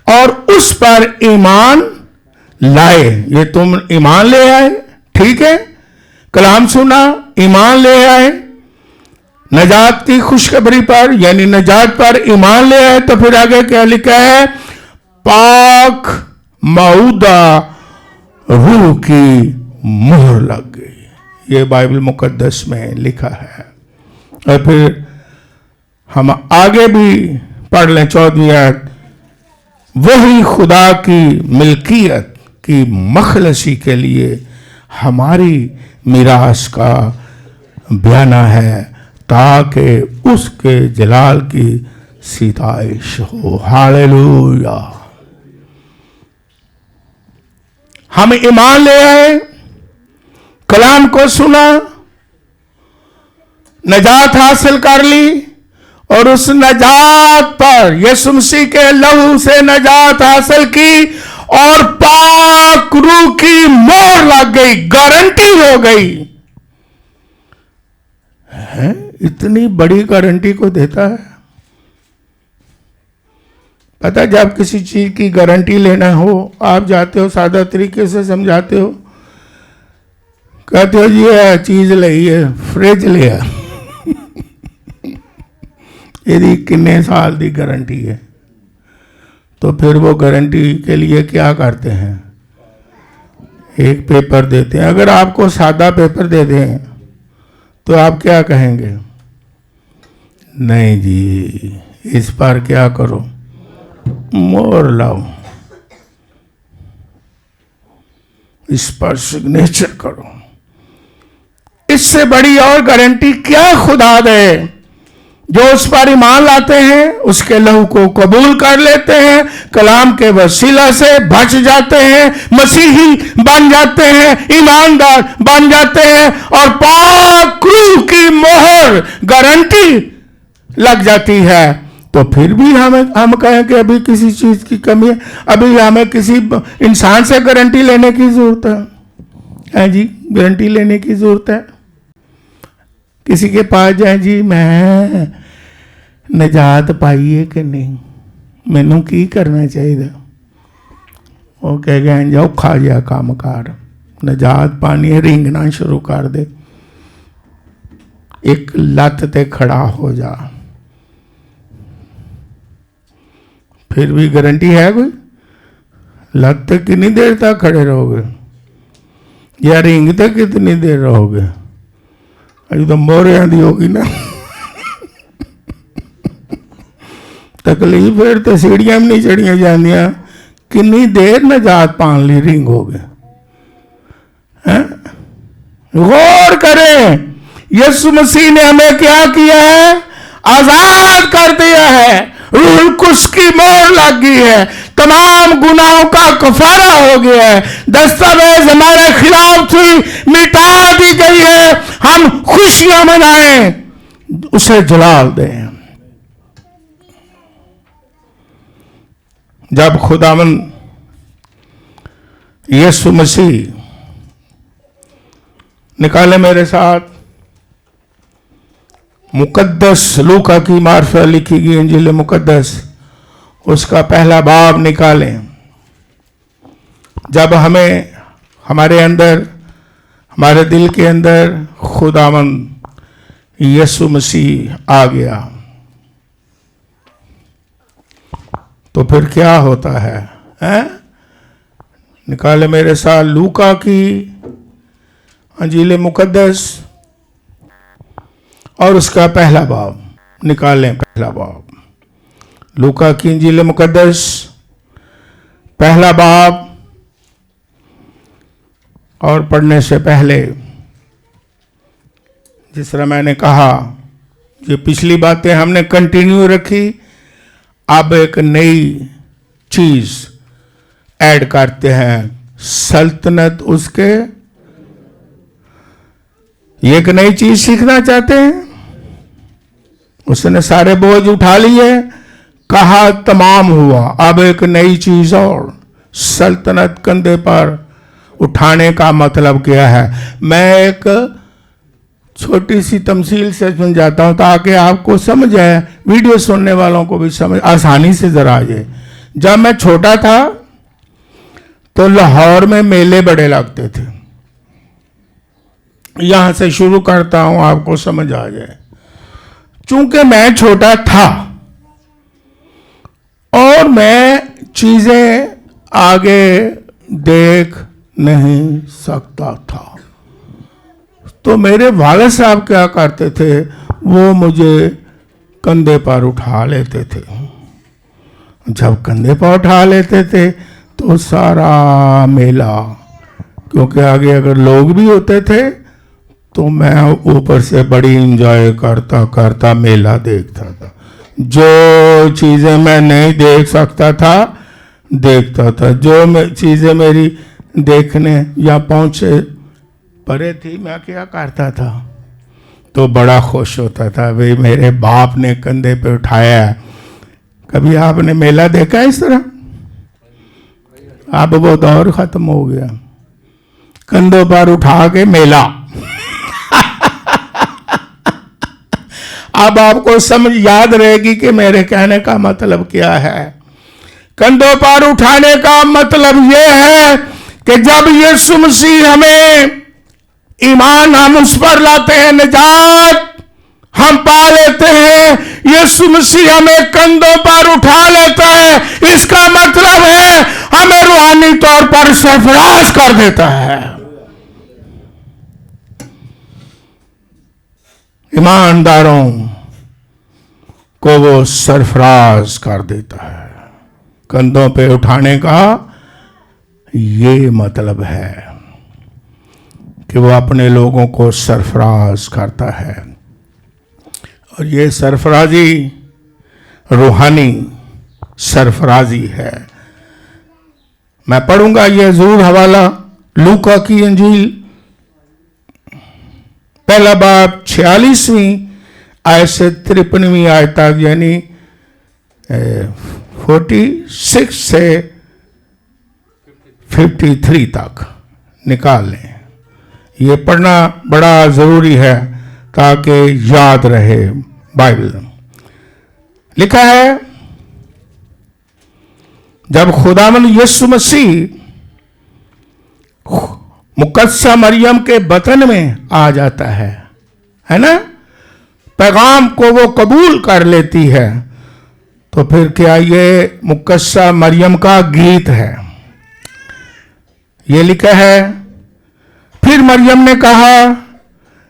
और उस पर ईमान लाए। ये तुम ईमान ले आए, ठीक है, कलाम सुना, ईमान ले आए, नजात की खुशखबरी पर यानी नजात पर ईमान ले आए। तो फिर आगे क्या लिखा है? पाक मऊदा रूह की मुहर लग गई। ये बाइबल मुकद्दस में लिखा है। और फिर हम आगे भी पढ़ लें 14वीं आयत। वही खुदा की मिल्कियत की मखलसी के लिए हमारी मिरास का बयाना है, ताकि उसके जलाल की सिताइश हो। हालेलुया। हम ईमान ले आए, कलाम को सुना, नजात हासिल कर ली, और उस नजात पर यीशु मसीह के लहू से नजात हासिल की, और पाक रूह की मोहर लग गई, गारंटी हो गई है। इतनी बड़ी गारंटी को देता है। पता, जब किसी चीज की गारंटी लेना हो, आप जाते हो, सादा तरीके से समझाते हो, कहते हो जी ये चीज लई है, फ्रिज लिया, यदि कितने साल की गारंटी है, तो फिर वो गारंटी के लिए क्या करते हैं? एक पेपर देते हैं। अगर आपको सादा पेपर दे दें तो आप क्या कहेंगे? नहीं जी, इस पर क्या करो? मोहर लाओ, इस पर सिग्नेचर करो। इससे बड़ी और गारंटी क्या खुदा दे? जो उस पर ईमान लाते हैं, उसके लहू को कबूल कर लेते हैं, कलाम के वसीला से बच जाते हैं, मसीही बन जाते हैं, ईमानदार बन जाते हैं, और पाक रूह की मोहर गारंटी लग जाती है। तो फिर भी हम कहें कि अभी किसी चीज की कमी है, अभी हमें किसी इंसान से गारंटी लेने की जरूरत है जी, गारंटी लेने की जरूरत है। किसी के पास जाए, जी मैं नजात पाई है कि नहीं, मैनू की करना चाहिए? वो कह गए जाओ खा जा काम कर, नजात पानी है, रिंगना शुरू कर दे, एक लत ते खड़ा हो जा। फिर भी गारंटी है कोई? लत कितनी देर तक खड़े रहोगे? यार रिंगते कितनी देर रहोगे? अभी तो मोरियां दी होगी ना। तकलीफ फिर तो सीढ़ियां भी नहीं चढ़िया जानिया। कितनी देर नजात पान ली रिंग हो गए। गौर करें, यीशु मसीह ने हमें क्या किया है? आजाद कर दिया है। रूह कुश की मोहर लग गई है। तमाम गुनाहों का कफारा हो गया है। दस्तावेज हमारे खिलाफ थी, मिटा दी गई है। हम खुशियां मनाएं, उसे जलाल दें। जब खुदावंद यीशु मसीह, निकाले मेरे साथ मुकद्दस लूका की मार्फत लिखी गई इंजील मुकद्दस, उसका पहला बाब निकालें। जब हमें हमारे अंदर, हमारे दिल के अंदर खुदावंद यीशु मसीह आ गया तो फिर क्या होता है? निकाले मेरे साथ लूका की इंजील मुकद्दस और उसका पहला बाब निकालें। पहला बाब लूका की इंजील मुकद्दस पहला बाब। और पढ़ने से पहले जिस तरह मैंने कहा, ये पिछली बातें हमने कंटिन्यू रखी, अब एक नई चीज ऐड करते हैं, सल्तनत उसके। ये एक नई चीज सीखना चाहते हैं। उसने सारे बोझ उठा लिए, कहा तमाम हुआ, अब एक नई चीज और, सल्तनत कंधे पर उठाने का मतलब क्या है? मैं एक छोटी सी तमसील से समझाता हूं ताकि आपको समझ आए, वीडियो सुनने वालों को भी समझ आसानी से जरा आ जाए। जब मैं छोटा था तो लाहौर में मेले बड़े लगते थे। यहां से शुरू करता हूं, आपको समझ आ जाए। चूंकि मैं छोटा था और मैं चीजें आगे देख नहीं सकता था, तो मेरे वालिद साहब क्या करते थे, वो मुझे कंधे पर उठा लेते थे। जब कंधे पर उठा लेते थे तो सारा मेला, क्योंकि आगे अगर लोग भी होते थे तो मैं ऊपर से बड़ी इंजॉय करता करता मेला देखता था। जो चीज़ें मैं नहीं देख सकता था देखता था, जो चीज़ें मेरी देखने या पहुँचे परे थी, मैं क्या करता था, तो बड़ा खुश होता था, भाई मेरे बाप ने कंधे पे उठाया। कभी आपने मेला देखा इस तरह? अब वो दौर खत्म हो गया, कंधों पर उठा के मेला। अब आपको समझ याद रहेगी कि मेरे कहने का मतलब क्या है। कंधों पर उठाने का मतलब यह है कि जब यीशु मसीह हमें ईमान हम उस पर लाते हैं, निजात हम पा लेते हैं, यीशु मसीह हमें कंधों पर उठा लेता है, इसका मतलब है हमें रूहानी तौर पर सरफराज कर देता है। ईमानदारों को वो सरफराज कर देता है। कंधों पे उठाने का ये मतलब है कि वो अपने लोगों को सरफराज करता है। और ये सरफराजी रूहानी सरफराजी है। मैं पढ़ूंगा ये जरूर हवाला, लूका की इंजील पहला बाब 46वीं आयत से 53वीं आयत तक, यानी 46 से 53 तक निकाल लें। ये पढ़ना बड़ा जरूरी है ताकि याद रहे। बाइबल लिखा है, जब खुदावंद यीशु मसीह मुकद्दसा मरियम के बतन में आ जाता है ना, पैगाम को वो कबूल कर लेती है, तो फिर क्या ये मुकद्दसा मरियम का गीत है। ये लिखा है, फिर मरियम ने कहा,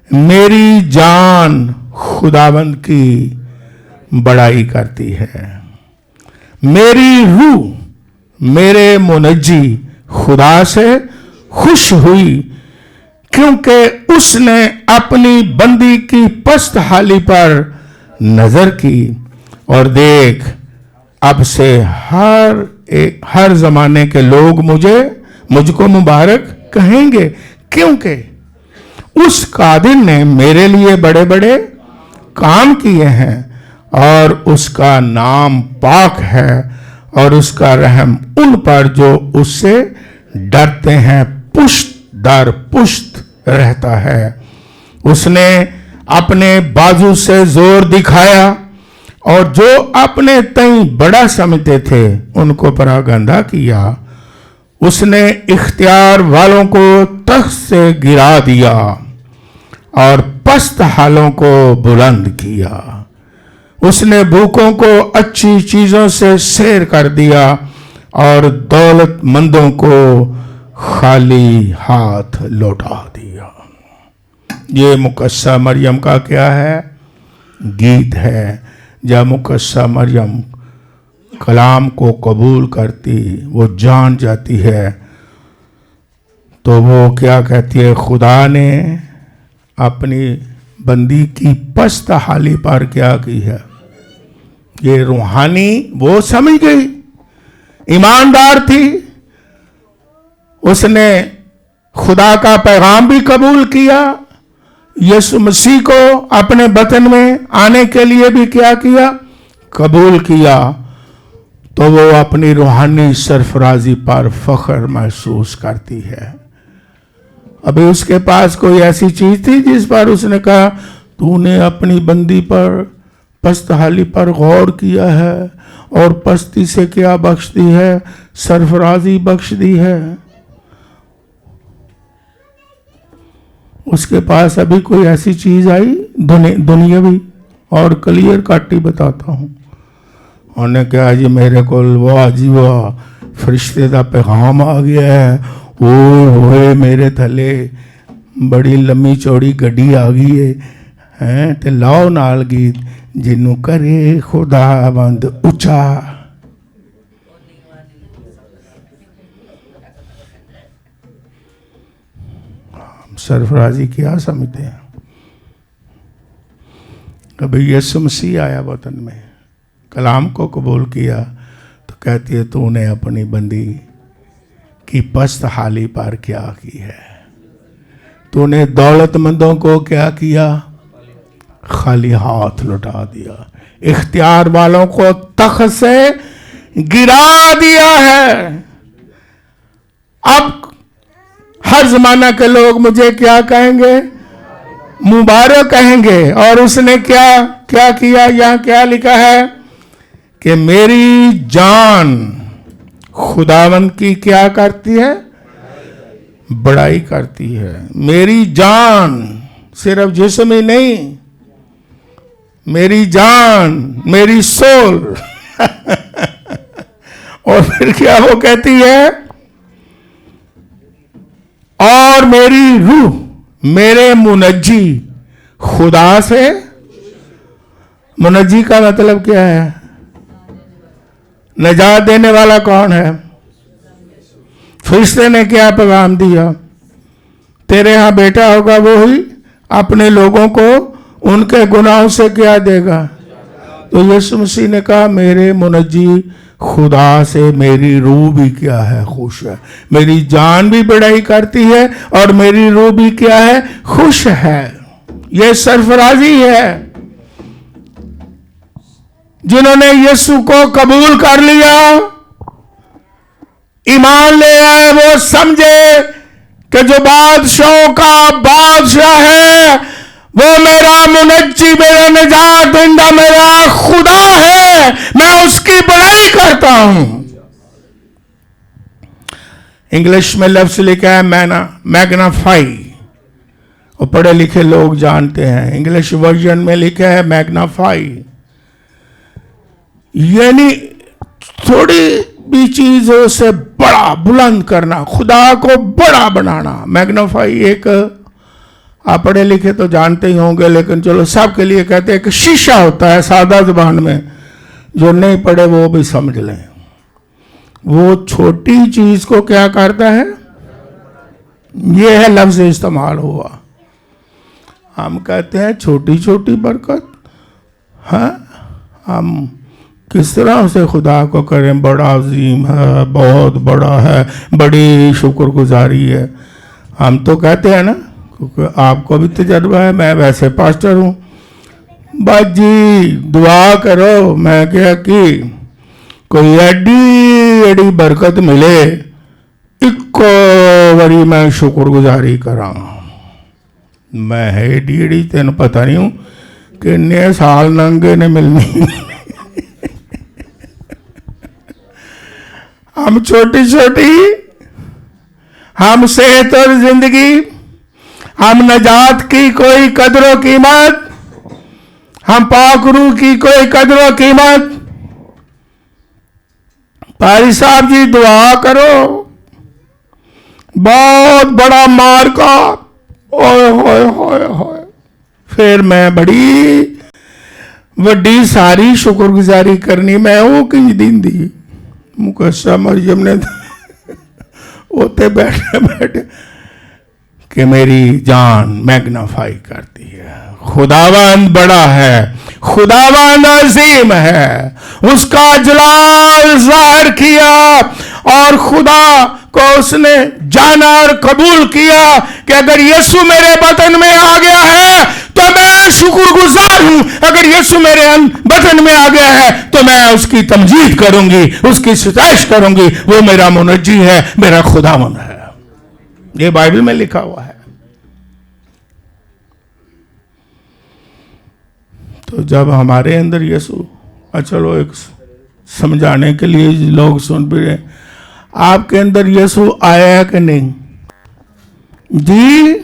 मेरी जान खुदावंद की बड़ाई करती है, मेरी रूह मेरे मुनज्जी खुदा से खुश हुई, क्योंकि उसने अपनी बंदी की पस्त हाली पर नजर की। और देख, अब से हर जमाने के लोग मुझको मुबारक कहेंगे, क्योंकि उस कादिर ने मेरे लिए बड़े बड़े काम किए हैं और उसका नाम पाक है, और उसका रहम उन पर जो उससे डरते हैं पुष्ट दर पुष्ट रहता है। उसने अपने बाजू से जोर दिखाया और जो अपने तई बड़ा समझते थे उनको परागंदा किया। उसने इख्तियार वालों को तख्त से गिरा दिया और पस्त हालों को बुलंद किया। उसने भूखों को अच्छी चीजों से सैर कर दिया और दौलतमंदों को खाली हाथ लौटा दिया। ये मुकस्सा मरियम का क्या है? गीत है। जब मुकस्सा मरियम कलाम को कबूल करती, वो जान जाती है, तो वो क्या कहती है? खुदा ने अपनी बंदी की पस्त हाली पर क्या की है? ये रूहानी वो समझ गई, ईमानदार थी, उसने खुदा का पैगाम भी कबूल किया, यीशु मसीह को अपने वतन में आने के लिए भी क्या किया? कबूल किया। तो वो अपनी रूहानी सरफराजी पर फख्र महसूस करती है। अभी उसके पास कोई ऐसी चीज थी जिस पर उसने कहा, तूने अपनी बंदी पर पस्तहाली पर गौर किया है और पस्ती से क्या बख्श दी है? सरफराजी बख्श दी है। उसके पास अभी कोई ऐसी चीज आई दुनियावी? और क्लियर कट ही बताता हूं। उन्हें कहा, जी मेरे को वाह जी वाह, फरिश्ते का पैगाम आ गया है, ओए मेरे थले बड़ी लम्मी चौड़ी गड्डी आ गई है ते लाओ नाल गीत, जिन्नू करे खुदावंद उचा। सरफराजी क्या समझते हैं? कभी यीशु मसीह आया वतन में, कलाम को कबूल किया, तो कहती है तूने अपनी बंदी की पस्त हाली पर क्या की है? तूने दौलतमंदों को क्या किया? खाली हाथ लौटा दिया। इख्तियार वालों को तख्त से गिरा दिया है। अब हर जमाना के लोग मुझे क्या कहेंगे? मुबारक कहेंगे। और उसने क्या क्या किया? यहां क्या लिखा है कि मेरी जान खुदावंद की क्या करती है? बड़ाई करती है। मेरी जान सिर्फ जिस्म ही नहीं, मेरी जान, मेरी सोल। और फिर क्या वो कहती है? और मेरी रूह मेरे मुनज्जी खुदा से। मुनज्जी का मतलब क्या है? नजात देने वाला कौन है? फरिश्ते ने क्या पैगाम दिया? तेरे यहां बेटा होगा, वो ही अपने लोगों को उनके गुनाहों से क्या देगा? तो यीशु मसीह ने कहा, मेरे मुनज्जी खुदा से मेरी रूह भी क्या है? खुश है। मेरी जान भी बड़ाई करती है और मेरी रूह भी क्या है? खुश है। ये सरफराजी है। जिन्होंने यीशु को कबूल कर लिया, ईमान ले आए, वो समझे कि जो बादशाहों का बादशाह है वो मेरा मुनज्जी, मेरा निजात देंदा, मेरा खुदा है। मैं उसकी बड़ाई करता हूं। इंग्लिश में लफ्ज लिखा है मैग्नाफाई, और पढ़े लिखे लोग जानते हैं। इंग्लिश वर्जन में लिखा है मैग्नाफाई, यानी थोड़ी भी चीज है उसे बड़ा बुलंद करना, खुदा को बड़ा बनाना। मैग्नीफाई एक, आप पढ़े लिखे तो जानते ही होंगे, लेकिन चलो सबके लिए कहते हैं कि शीशा होता है सादा जुबान में, जो नहीं पढ़े वो भी समझ लें। वो छोटी चीज को क्या करता है, ये है लफ्ज इस्तेमाल हुआ। हम कहते हैं छोटी छोटी बरकत, हाँ हम किस तरह उसे खुदा को करें, बड़ा अजीम है, बहुत बड़ा है, बड़ी शुक्रगुजारी है। हम तो कहते हैं ना, क्योंकि आपको भी तजर्बा है, मैं वैसे पास्टर हूँ, बस जी दुआ करो, मैं क्या कि कोई एडी बरकत मिले, इको वरी मैं शुक्रगुजारी करा। मैं है एडी तेन पता नहीं हूँ किन्ने साल नंगे ने मिलनी। हम छोटी छोटी, हम सेहत और जिंदगी, हम नजात की कोई कदर कीमत, हम पाक रूह की कोई कदर कीमत। पारी साहब जी दुआ करो, बहुत बड़ा मार्का, ओए होए होए होए। फिर मैं बड़ी वड्डी सारी शुक्रगुजारी करनी, मैं वो किंज दींदी। मुकद्दसा मरियम ने उते बैठे बैठे कि मेरी जान मैग्नीफाई करती है, खुदावंद बड़ा है, खुदावंद अजीम है, उसका जलाल जाहिर किया और खुदा को उसने जाना और कबूल किया कि अगर यीशु मेरे वतन में आ गया है तो मैं शुक्रगुजार हूं, अगर यीशु मेरे वतन में आ गया है तो मैं उसकी तमजीद करूंगी, उसकी सताइश करूंगी। वो मेरा मुनज्जी है, मेरा खुदावंद है। ये बाइबल में लिखा हुआ है। तो जब हमारे अंदर यीशु, चलो एक समझाने के लिए लोग सुन भी रहे, आपके अंदर यीशु आया है कि नहीं जी?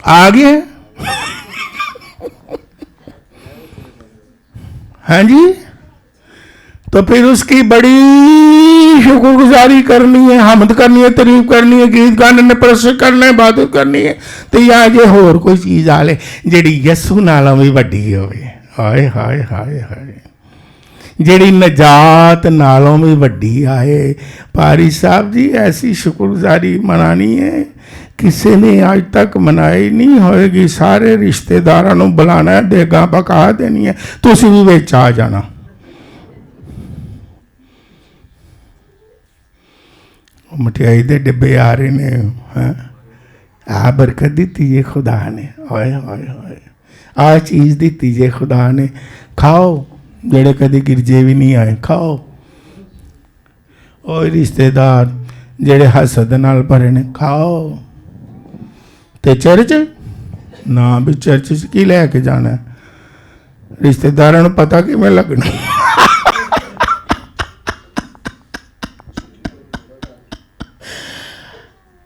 आ गया? हाँ जी, तो फिर उसकी बड़ी शुक्रगुजारी करनी है, हमद करनी है, तारीफ करनी है, गीत गाने प्रस्तुत करना है, इबादत करनी है। तो या जे होर कोई चीज आले जेड़ी यीशु नालों भी वड्डी होवे, हाय हाय हाय हाय, जेड़ी नजात नालों भी वड्डी आए। पारी साहब जी ऐसी शुक्रगुजारी मनानी है किसी ने आज तक मनाई नहीं होएगी। सारे रिश्तेदारों को बुलाना है, देगा पका देनी है, तुसी भी विच आ जाना। मठियाई दे डिब्बे आ रहे ने, आ बरकत दी जे खुदा ने, होए होए होए, आ चीज दी जे खुदा ने, खाओ जेड़े कदी गिरजे भी नहीं आए, खाओ। और रिश्तेदार जेड़े हसद नाल भरे ने, खाओ। ते चर्च ना, भी चर्च च की लैके जाना है, रिश्तेदारों को पता कि मैं लगना।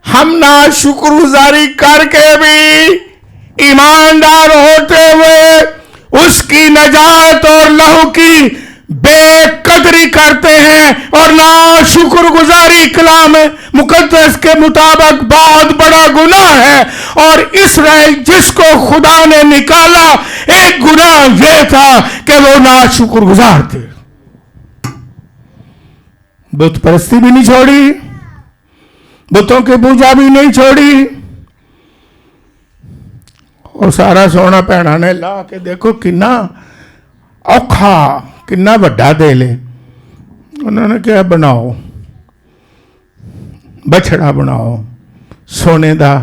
हम ना शुक्रगुजारी करके भी ईमानदार होते हुए उसकी नजात और लहू की बेकदरी करते हैं, और ना शुक्रगुजारी कलाम मुकद्दस के मुताबिक बहुत बड़ा गुनाह है। और इसराइल जिसको खुदा ने निकाला, एक गुनाह यह था कि वो ना शुक्रगुजार थे। बुत परस्ती भी नहीं छोड़ी, बुतों की पूजा भी नहीं छोड़ी, और सारा सोना भैणा ने ला के देखो किन्ना औखा, किन्ना वड्डा दे ले। उन्होंने क्या बनाओ, बछड़ा बनाओ, सोने दा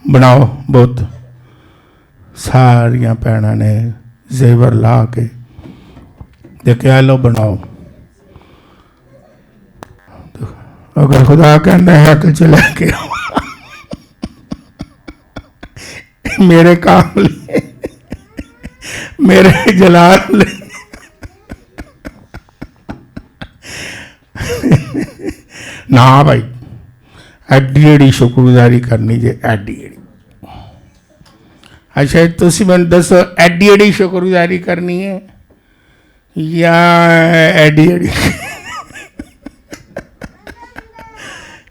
बनाओ बुत। सारिया भैणा ने जेवर ला के देखा, लो बनाओ। अगर खुदा कहना है तो चला के मेरे काम लिए, मेरे जलाल लिए, ना भाई एडी एडी शुक्रगुजारी करनी जे, एडी एडी। अच्छा तुसी मैनूं दसो एडी एडी शुक्रगुजारी करनी है? या एडी एडी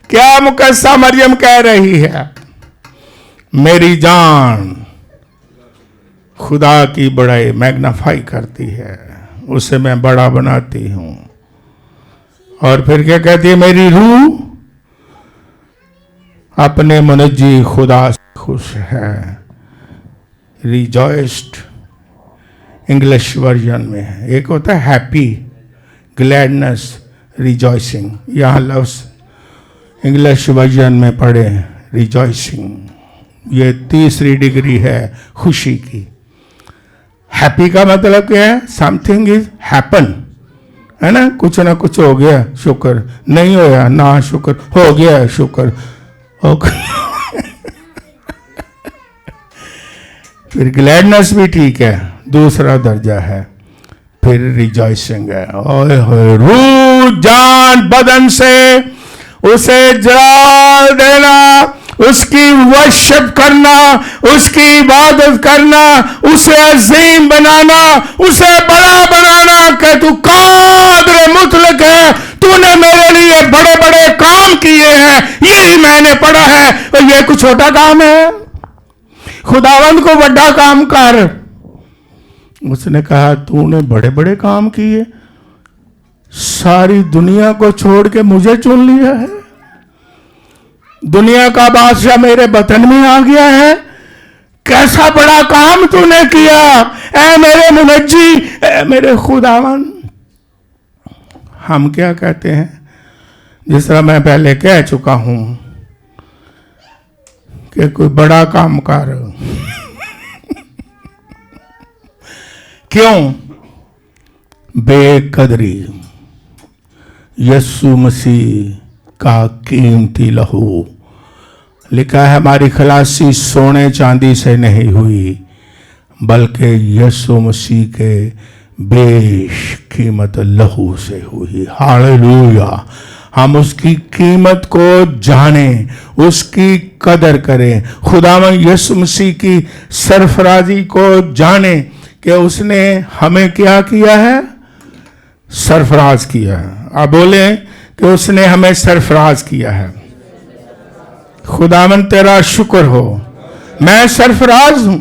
क्या मुकद्दसा मरियम कह रही है? मेरी जान खुदा की बड़ाई मैग्नाफाई करती है, उसे मैं बड़ा बनाती हूं। और फिर क्या कहती है? मेरी रूह अपने मुनज्जी खुदा से खुश है। रिजॉइस्ड इंग्लिश वर्जन में है, एक होता है हैप्पी, ग्लैडनेस, रिजॉइसिंग। यहाँ लफ्ज इंग्लिश वर्जन में पढ़े रिजॉइसिंग। ये तीसरी डिग्री है खुशी की। हैप्पी का मतलब क्या है? समथिंग इज हैपन, है ना, कुछ ना कुछ हो गया, शुक्र। नहीं होया ना शुक्र, हो गया शुक्र। फिर ग्लैडनेस भी ठीक है, दूसरा दर्जा है। फिर रिजॉइसिंग है। ओए होए, रूह जान बदन से उसे जला देना, उसकी वर्शिप करना, उसकी इबादत करना, उसे अजीम बनाना, उसे बड़ा बनाना कि तू कादिर मुतलक है, तूने मेरे लिए बड़े बड़े काम किए हैं, यही मैंने पढ़ा है। और ये कुछ छोटा काम है? खुदावंद को बड़ा काम कर। उसने कहा तूने बड़े बड़े काम किए, सारी दुनिया को छोड़ के मुझे चुन लिया है, दुनिया का बादशाह मेरे वतन में आ गया है, कैसा बड़ा काम तूने किया ऐ मेरे मुनज्जी, ऐ मेरे खुदावंद। हम क्या कहते हैं, जिस तरह मैं पहले कह चुका हूं कि कोई बड़ा काम कर। क्यों? बेकदरी यीशु मसीह का कीमती लहू। लिखा है हमारी खलासी सोने चांदी से नहीं हुई, बल्कि यीशु मसीह के बेशकीमत लहू से हुई। हालेलुया। हम उसकी कीमत को जानें, उसकी कदर करें, खुदावंद यीशु मसीह की सरफराजी को जानें कि उसने हमें क्या किया है? सरफराज किया है। आप बोले कि उसने हमें सरफराज किया है। खुदावंद तेरा शुक्र हो, मैं सरफराज हूं,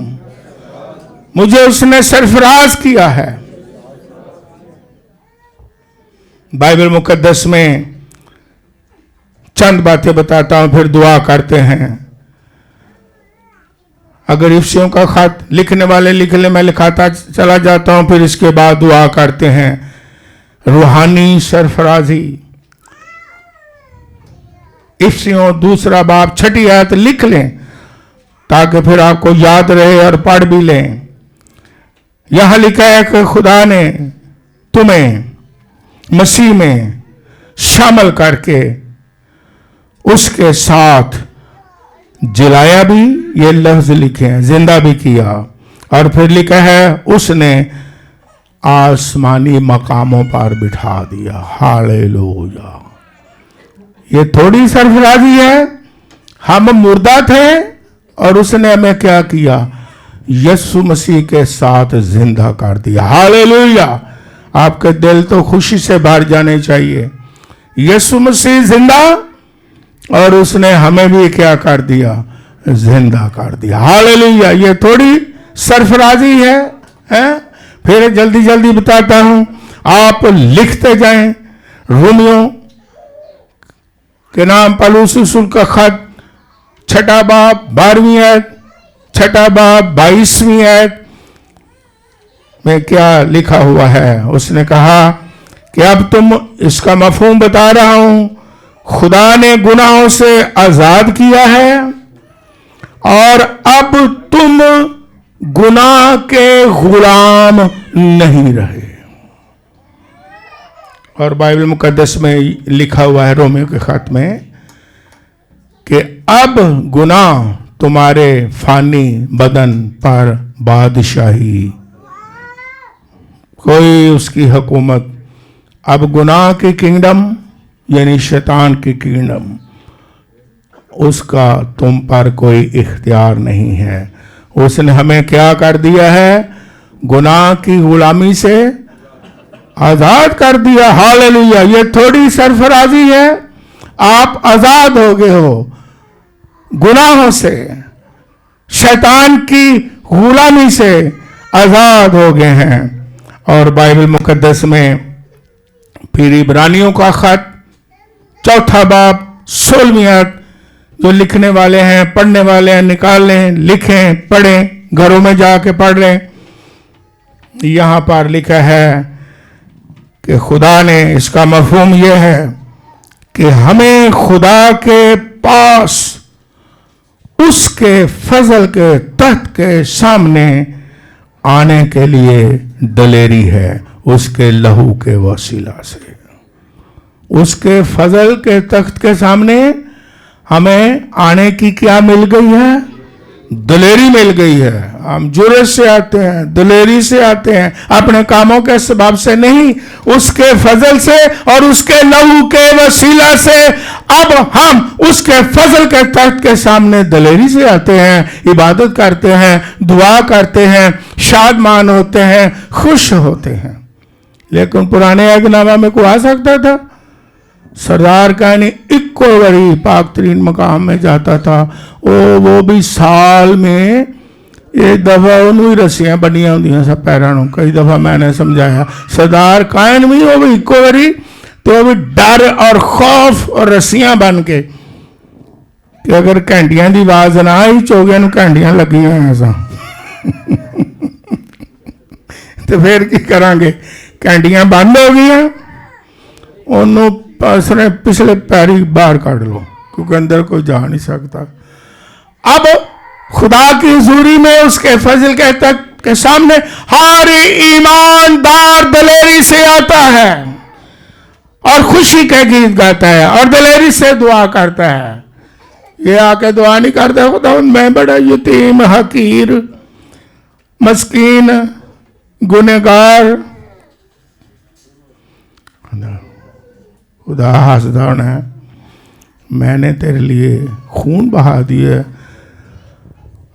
मुझे उसने सरफराज किया है। बाइबल मुकद्दस में चंद बातें बताता हूं, फिर दुआ करते हैं। अगर इफ्सियों का खत लिखने वाले लिख ले, मैं लिखाता चला जाता हूं, फिर इसके बाद दुआ करते हैं। रूहानी सरफराजी, इफ्सियों 2 बाब 6 आयत लिख लें ताकि फिर आपको याद रहे और पढ़ भी लें। यहां लिखा है कि खुदा ने तुम्हें मसीह में शामिल करके उसके साथ जिलाया भी, ये लफ्ज लिखे हैं, जिंदा भी किया। और फिर लिखा है उसने आसमानी मकामों पर बिठा दिया। हालेलुया। ये थोड़ी सरफराजी है, हम मुर्दा थे और उसने हमें क्या किया? यीशु मसीह के साथ जिंदा कर दिया। हालेलुया। आपके दिल तो खुशी से भर जाने चाहिए। यीशु मसीह जिंदा और उसने हमें भी क्या कर दिया? जिंदा कर दिया। हालेलुया। ये थोड़ी सरफराजी है? फिर जल्दी जल्दी बताता हूं, आप लिखते जाएं। रोमियो के नाम पौलुस रसूल का खत 6 बाब 12वीं आयत, 6 बाब 22वीं आयत में क्या लिखा हुआ है? उसने कहा कि अब तुम, इसका मफहूम बता रहा हूं, खुदा ने गुनाहों से आजाद किया है और अब तुम गुनाह के गुलाम नहीं रहे। और बाइबल मुकद्दस में लिखा हुआ है रोमियो के खत में कि अब गुनाह तुम्हारे फानी बदन पर बादशाही, कोई उसकी हुकूमत, अब गुनाह की किंगडम यानी शैतान की किंगडम, उसका तुम पर कोई इख्तियार नहीं है। उसने हमें क्या कर दिया है? गुनाह की गुलामी से आजाद कर दिया। हालेलुया। ये थोड़ी सरफराजी है, आप आजाद हो गए हो गुनाहों से, शैतान की गुलामी से आजाद हो गए हैं। और बाइबल मुकद्दस में फिर इब्रानियों का खत 4 बाब 16वीं आयत, जो लिखने वाले हैं, पढ़ने वाले हैं, निकाल लें, लिखें, पढ़ें, घरों में जाके पढ़ लें। यहां पर लिखा है कि खुदा ने, इसका मफहूम यह है कि हमें खुदा के पास उसके फजल के तख्त के सामने आने के लिए दलेरी है, उसके लहू के वसीला से। उसके फजल के तख्त के सामने हमें आने की क्या मिल गई है? दलेरी मिल गई है। हम जुर्रत से आते हैं, दलेरी से आते हैं, अपने कामों के सबब से नहीं, उसके फजल से और उसके लहू के वसीला से। अब हम उसके फजल के तख्त के सामने दलेरी से आते हैं, इबादत करते हैं, दुआ करते हैं, शादमान होते हैं, खुश होते हैं। लेकिन पुराने अहदनामा में कोई आ सकता था? सरदार कहनी इक्को बड़ी पाक तरीन मकाम में जाता था, वो भी साल में एक दफा उन्होंने रस्सियां बनिया होंदियां सब पैरों। कई दफा मैंने समझाया, सरदार कायन भी वो भी इक्को बारी, तो वो भी डर और खौफ और रस्सियां बन के कि अगर घंटियां की आवाज ना आई, चौगिया घंटियां लगियां ऐसा तो फिर की करांगे? घंटियां बंद हो गई, उन्होंने उसने पिछले पैरी बाहर काट लो, क्योंकि अंदर कोई जा नहीं सकता। अब खुदा की हुजूरी में उसके फजल के तक के सामने हर ईमानदार दलेरी से आता है और खुशी के गीत गाता है और दलेरी से दुआ करता है। ये आके दुआ नहीं करता, खुदा मैं बड़ा यतीम, हकीर, मस्कीन, गुनहगार। खुदा हंसदा है, मैंने तेरे लिए खून बहा दिया,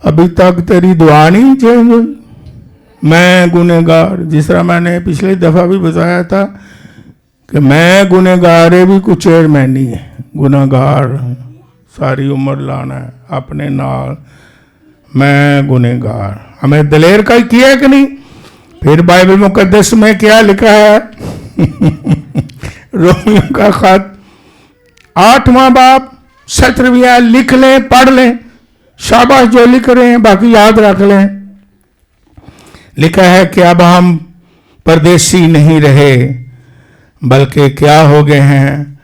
अभी तक तेरी दुआ नहीं चेंज हुई। मैं गुनहगार, जिस तरह मैंने पिछली दफ़ा भी बताया था कि मैं गुनहगार है भी कुछ चेयरमैन नहीं है, गुनहगार सारी उम्र लाना है अपने नाल। मैं गुनहगार, हमें दलेर का ही किया कि नहीं? फिर बाइबल मुकद्दस में क्या लिखा है? रोमियों का खत 8वां बाब 17वीं आयत, लिख लें, पढ़ लें, शाबाश जो लिख रहे हैं, बाकी याद रख लें। लिखा है कि अब हम परदेसी नहीं रहे, बल्कि क्या हो गए हैं?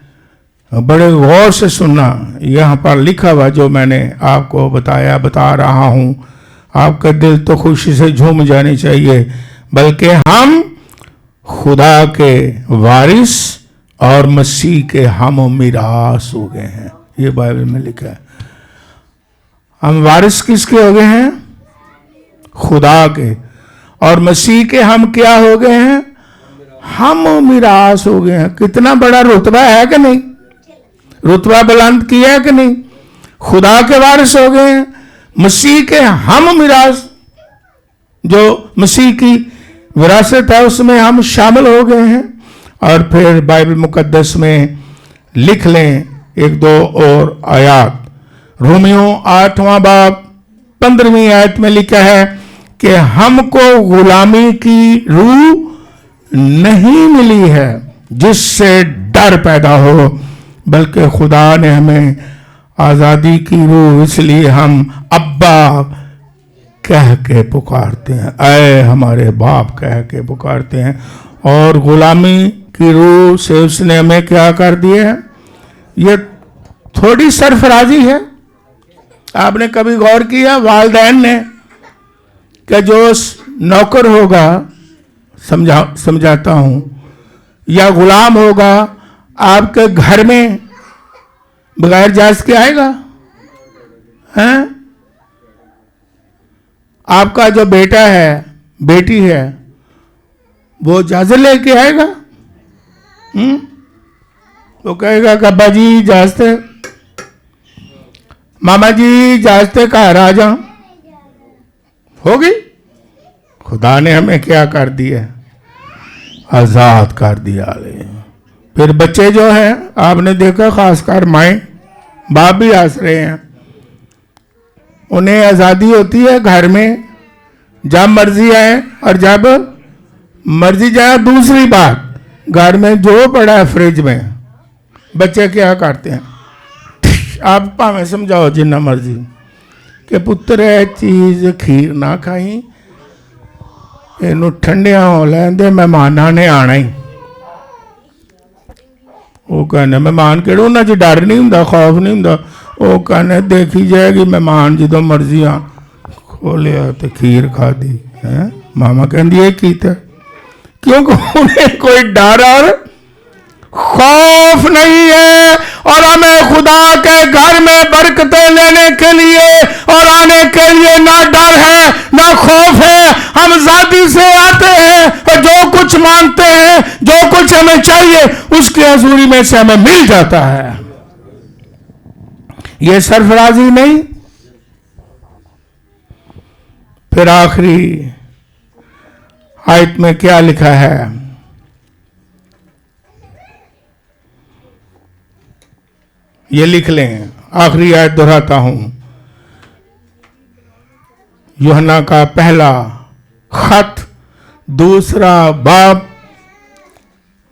बड़े गौर से सुनना, यहाँ पर लिखा हुआ जो मैंने आपको बता रहा हूँ, आपका दिल तो खुशी से झूम जानी चाहिए। बल्कि हम खुदा के वारिस और मसीह के हम मिरास हो गए हैं। ये बाइबल में लिखा है। हम वारिस किसके हो गए हैं? खुदा के। और मसीह के हम क्या हो गए हैं? हम मिरास हो गए हैं। कितना बड़ा रुतबा है कि नहीं? रुतबा बुलंद किया है कि नहीं? खुदा के वारिस हो गए हैं, मसीह के हम मिरास, जो मसीह की विरासत है उसमें हम शामिल हो गए हैं। और फिर बाइबल मुकद्दस में लिख लें 1-2 और आयत। रोमियो 8वां बाब 15वीं आयत में लिखा है कि हमको गुलामी की रूह नहीं मिली है जिससे डर पैदा हो, बल्कि खुदा ने हमें आज़ादी की रूह, इसलिए हम अब्बा कह के पुकारते हैं, ऐ हमारे बाप कह के पुकारते हैं। और गुलामी की रूह से उसने हमें क्या कर दिया है? ये थोड़ी सरफराजी है। आपने कभी गौर किया वालिदैन ने कि जो नौकर होगा, समझाता हूं, या गुलाम होगा आपके घर में बगैर इजाजत के आएगा? हैं? आपका जो बेटा है, बेटी है, वो इजाजत लेके आएगा? वो कहेगा कि अब्बा जी इजाजत है, मामा जी इजाजत है, कहा राजा होगी। खुदा ने हमें क्या कर दिया? आजाद कर दिया ले। फिर बच्चे जो हैं, आपने देखा खासकर माएँ बाप भी हंस रहे हैं, उन्हें आज़ादी होती है घर में, जब मर्जी आए और जब मर्जी जाए। दूसरी बात, घर में जो पड़ा है फ्रिज में, बच्चे क्या करते हैं, आप भावें समझाओ जिन्ना मर्जी कि पुत्र है चीज़ खीर ना खाई, इनू ठंडिया हो लेंदे, मेहमाना ने आना ही। वो कहने मेहमान केड़े, उन्होंने डर नहीं होंदा, खौफ नहीं होंदा। वो कहने देखी जाएगी मेहमान जो मर्जी आ, खोलिया तो खीर खा दी है। मामा कहती ये कीता, क्योंकि उन्हें कोई डर और खौफ नहीं है। और हमें खुदा के घर में बरकतें लेने के लिए और आने के लिए ना डर है ना खौफ है। हम आजादी से आते हैं और जो कुछ मांगते हैं, जो कुछ हमें चाहिए, उसकी हजूरी में से हमें मिल जाता है। ये सरफराजी नहीं। फिर आखिरी आयत में क्या लिखा है, ये लिख लें, आखिरी आयत दोहराता हूं। यूहन्ना का पहला खत, दूसरा बाब,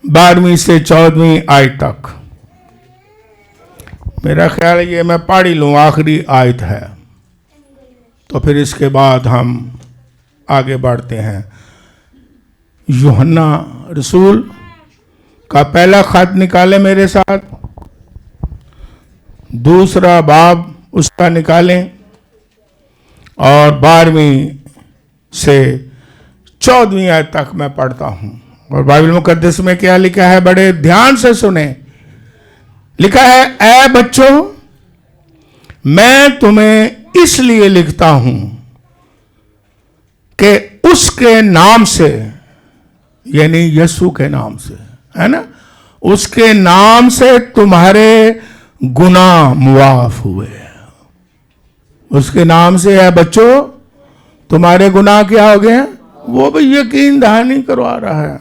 12वीं से 14वीं आयत तक। मेरा ख्याल है ये मैं पढ़ ही लूँ, आखिरी आयत है, तो फिर इसके बाद हम आगे बढ़ते हैं। यूहन्ना रसूल का पहला खत निकाले मेरे साथ, दूसरा बाब उसका निकालें, और 12वीं से 14वीं आयत तक मैं पढ़ता हूं। और बाइबल मुकद्दस में क्या लिखा है, बड़े ध्यान से सुने। लिखा है, ऐ बच्चों, मैं तुम्हें इसलिए लिखता हूं कि उसके नाम से, यानी यीशु के नाम से, है ना, उसके नाम से तुम्हारे गुनाह मुआफ हुए। उसके नाम से है बच्चों, तुम्हारे गुनाह क्या हो गए? वो भी यकीन दहानी करवा रहा है।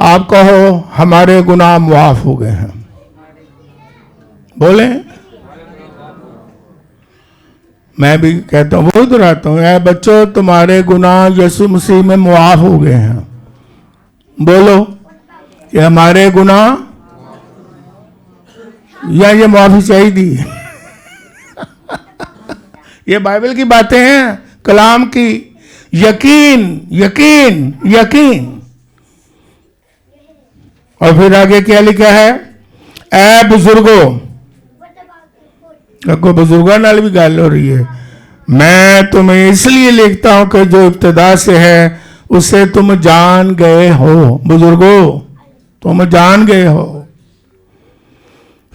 आप कहो हमारे गुनाह मुआफ हो गए हैं, बोले। मैं भी कहता हूं, वो दोहराता हूं, ऐ बच्चों तुम्हारे गुनाह यीशु मसीह में मुआफ हो गए हैं। बोलो कि हमारे गुनाह, या ये माफी चाहिए। ये बाइबल की बातें हैं, कलाम की। यकीन यकीन यकीन। और फिर आगे क्या लिखा है, ऐ बुजुर्गों, अगो बुजुर्गों नाल भी गल हो रही है, मैं तुम्हें इसलिए लिखता हूं कि जो इब्तिदा से है उसे तुम जान गए हो। बुजुर्गों, तुम जान गए हो।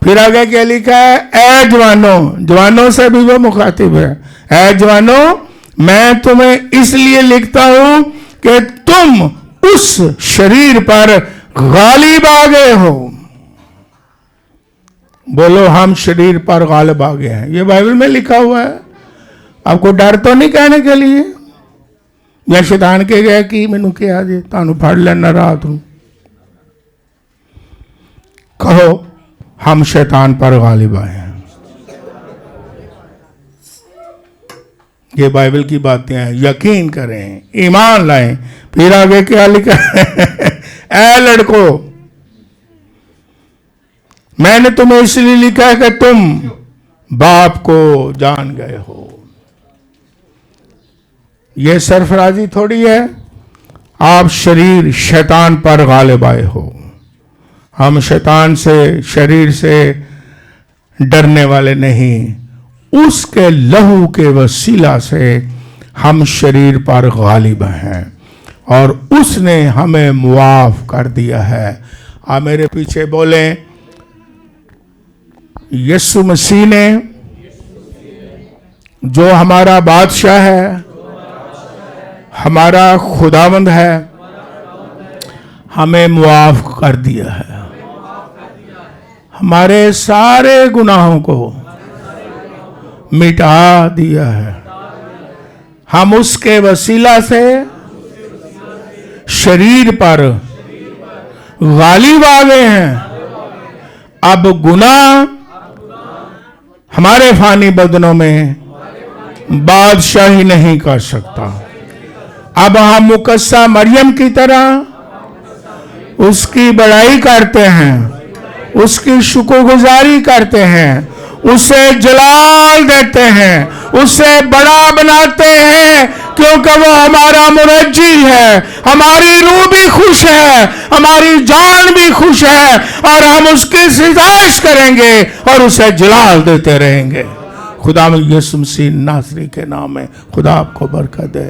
फिर आगे क्या लिखा है, ऐ जवानों, जवानों से भी वो मुखातिब है, ऐ जवानों, मैं तुम्हें इसलिए लिखता हूं कि तुम उस शरीर पर गालिब आ गए हो। बोलो, हम शरीर पर गालिब आ गए हैं। ये बाइबल में लिखा हुआ है। आपको डर तो नहीं कहने के लिए, या शैतान के गया कि मैनू क्या जी तानू फड़ लेना रात नूं। कहो हम शैतान पर गालिब आए हैं। ये बाइबल की बातें हैं, यकीन करें, ईमान लाएं। फिर आगे क्या लिखा है, ऐ लड़कों, मैंने तुम्हें इसलिए लिखा है कि तुम बाप को जान गए हो। यह सरफराजी थोड़ी है, आप शरीर शैतान पर गालिब आए हो। हम शैतान से, शरीर से डरने वाले नहीं, उसके लहू के वसीला से हम शरीर पर गालिब हैं और उसने हमें मुआफ कर दिया है। आप मेरे पीछे बोलें, यीशु मसीह ने जो हमारा बादशाह है, हमारा खुदावंद है, हमें मुआफ कर दिया है। हमारे सारे गुनाहों को मिटा दिया है। हम उसके वसीला से शरीर पर गालिब आ गए हैं। अब गुनाह हमारे फानी बदनों में बादशाही नहीं कर सकता। अब हम मुकस्सा मरियम की तरह उसकी बड़ाई करते हैं, उसकी शुक्रगुजारी करते हैं, उसे जलाल देते हैं, उसे बड़ा बनाते हैं, क्योंकि वो हमारा मुनज्जी है। हमारी रूह भी खुश है, हमारी जान भी खुश है, और हम उसकी सिफारिश करेंगे और उसे जलाल देते रहेंगे। खुदा में यीशु मसीह नासरी के नाम में खुदा आपको बरकत दे।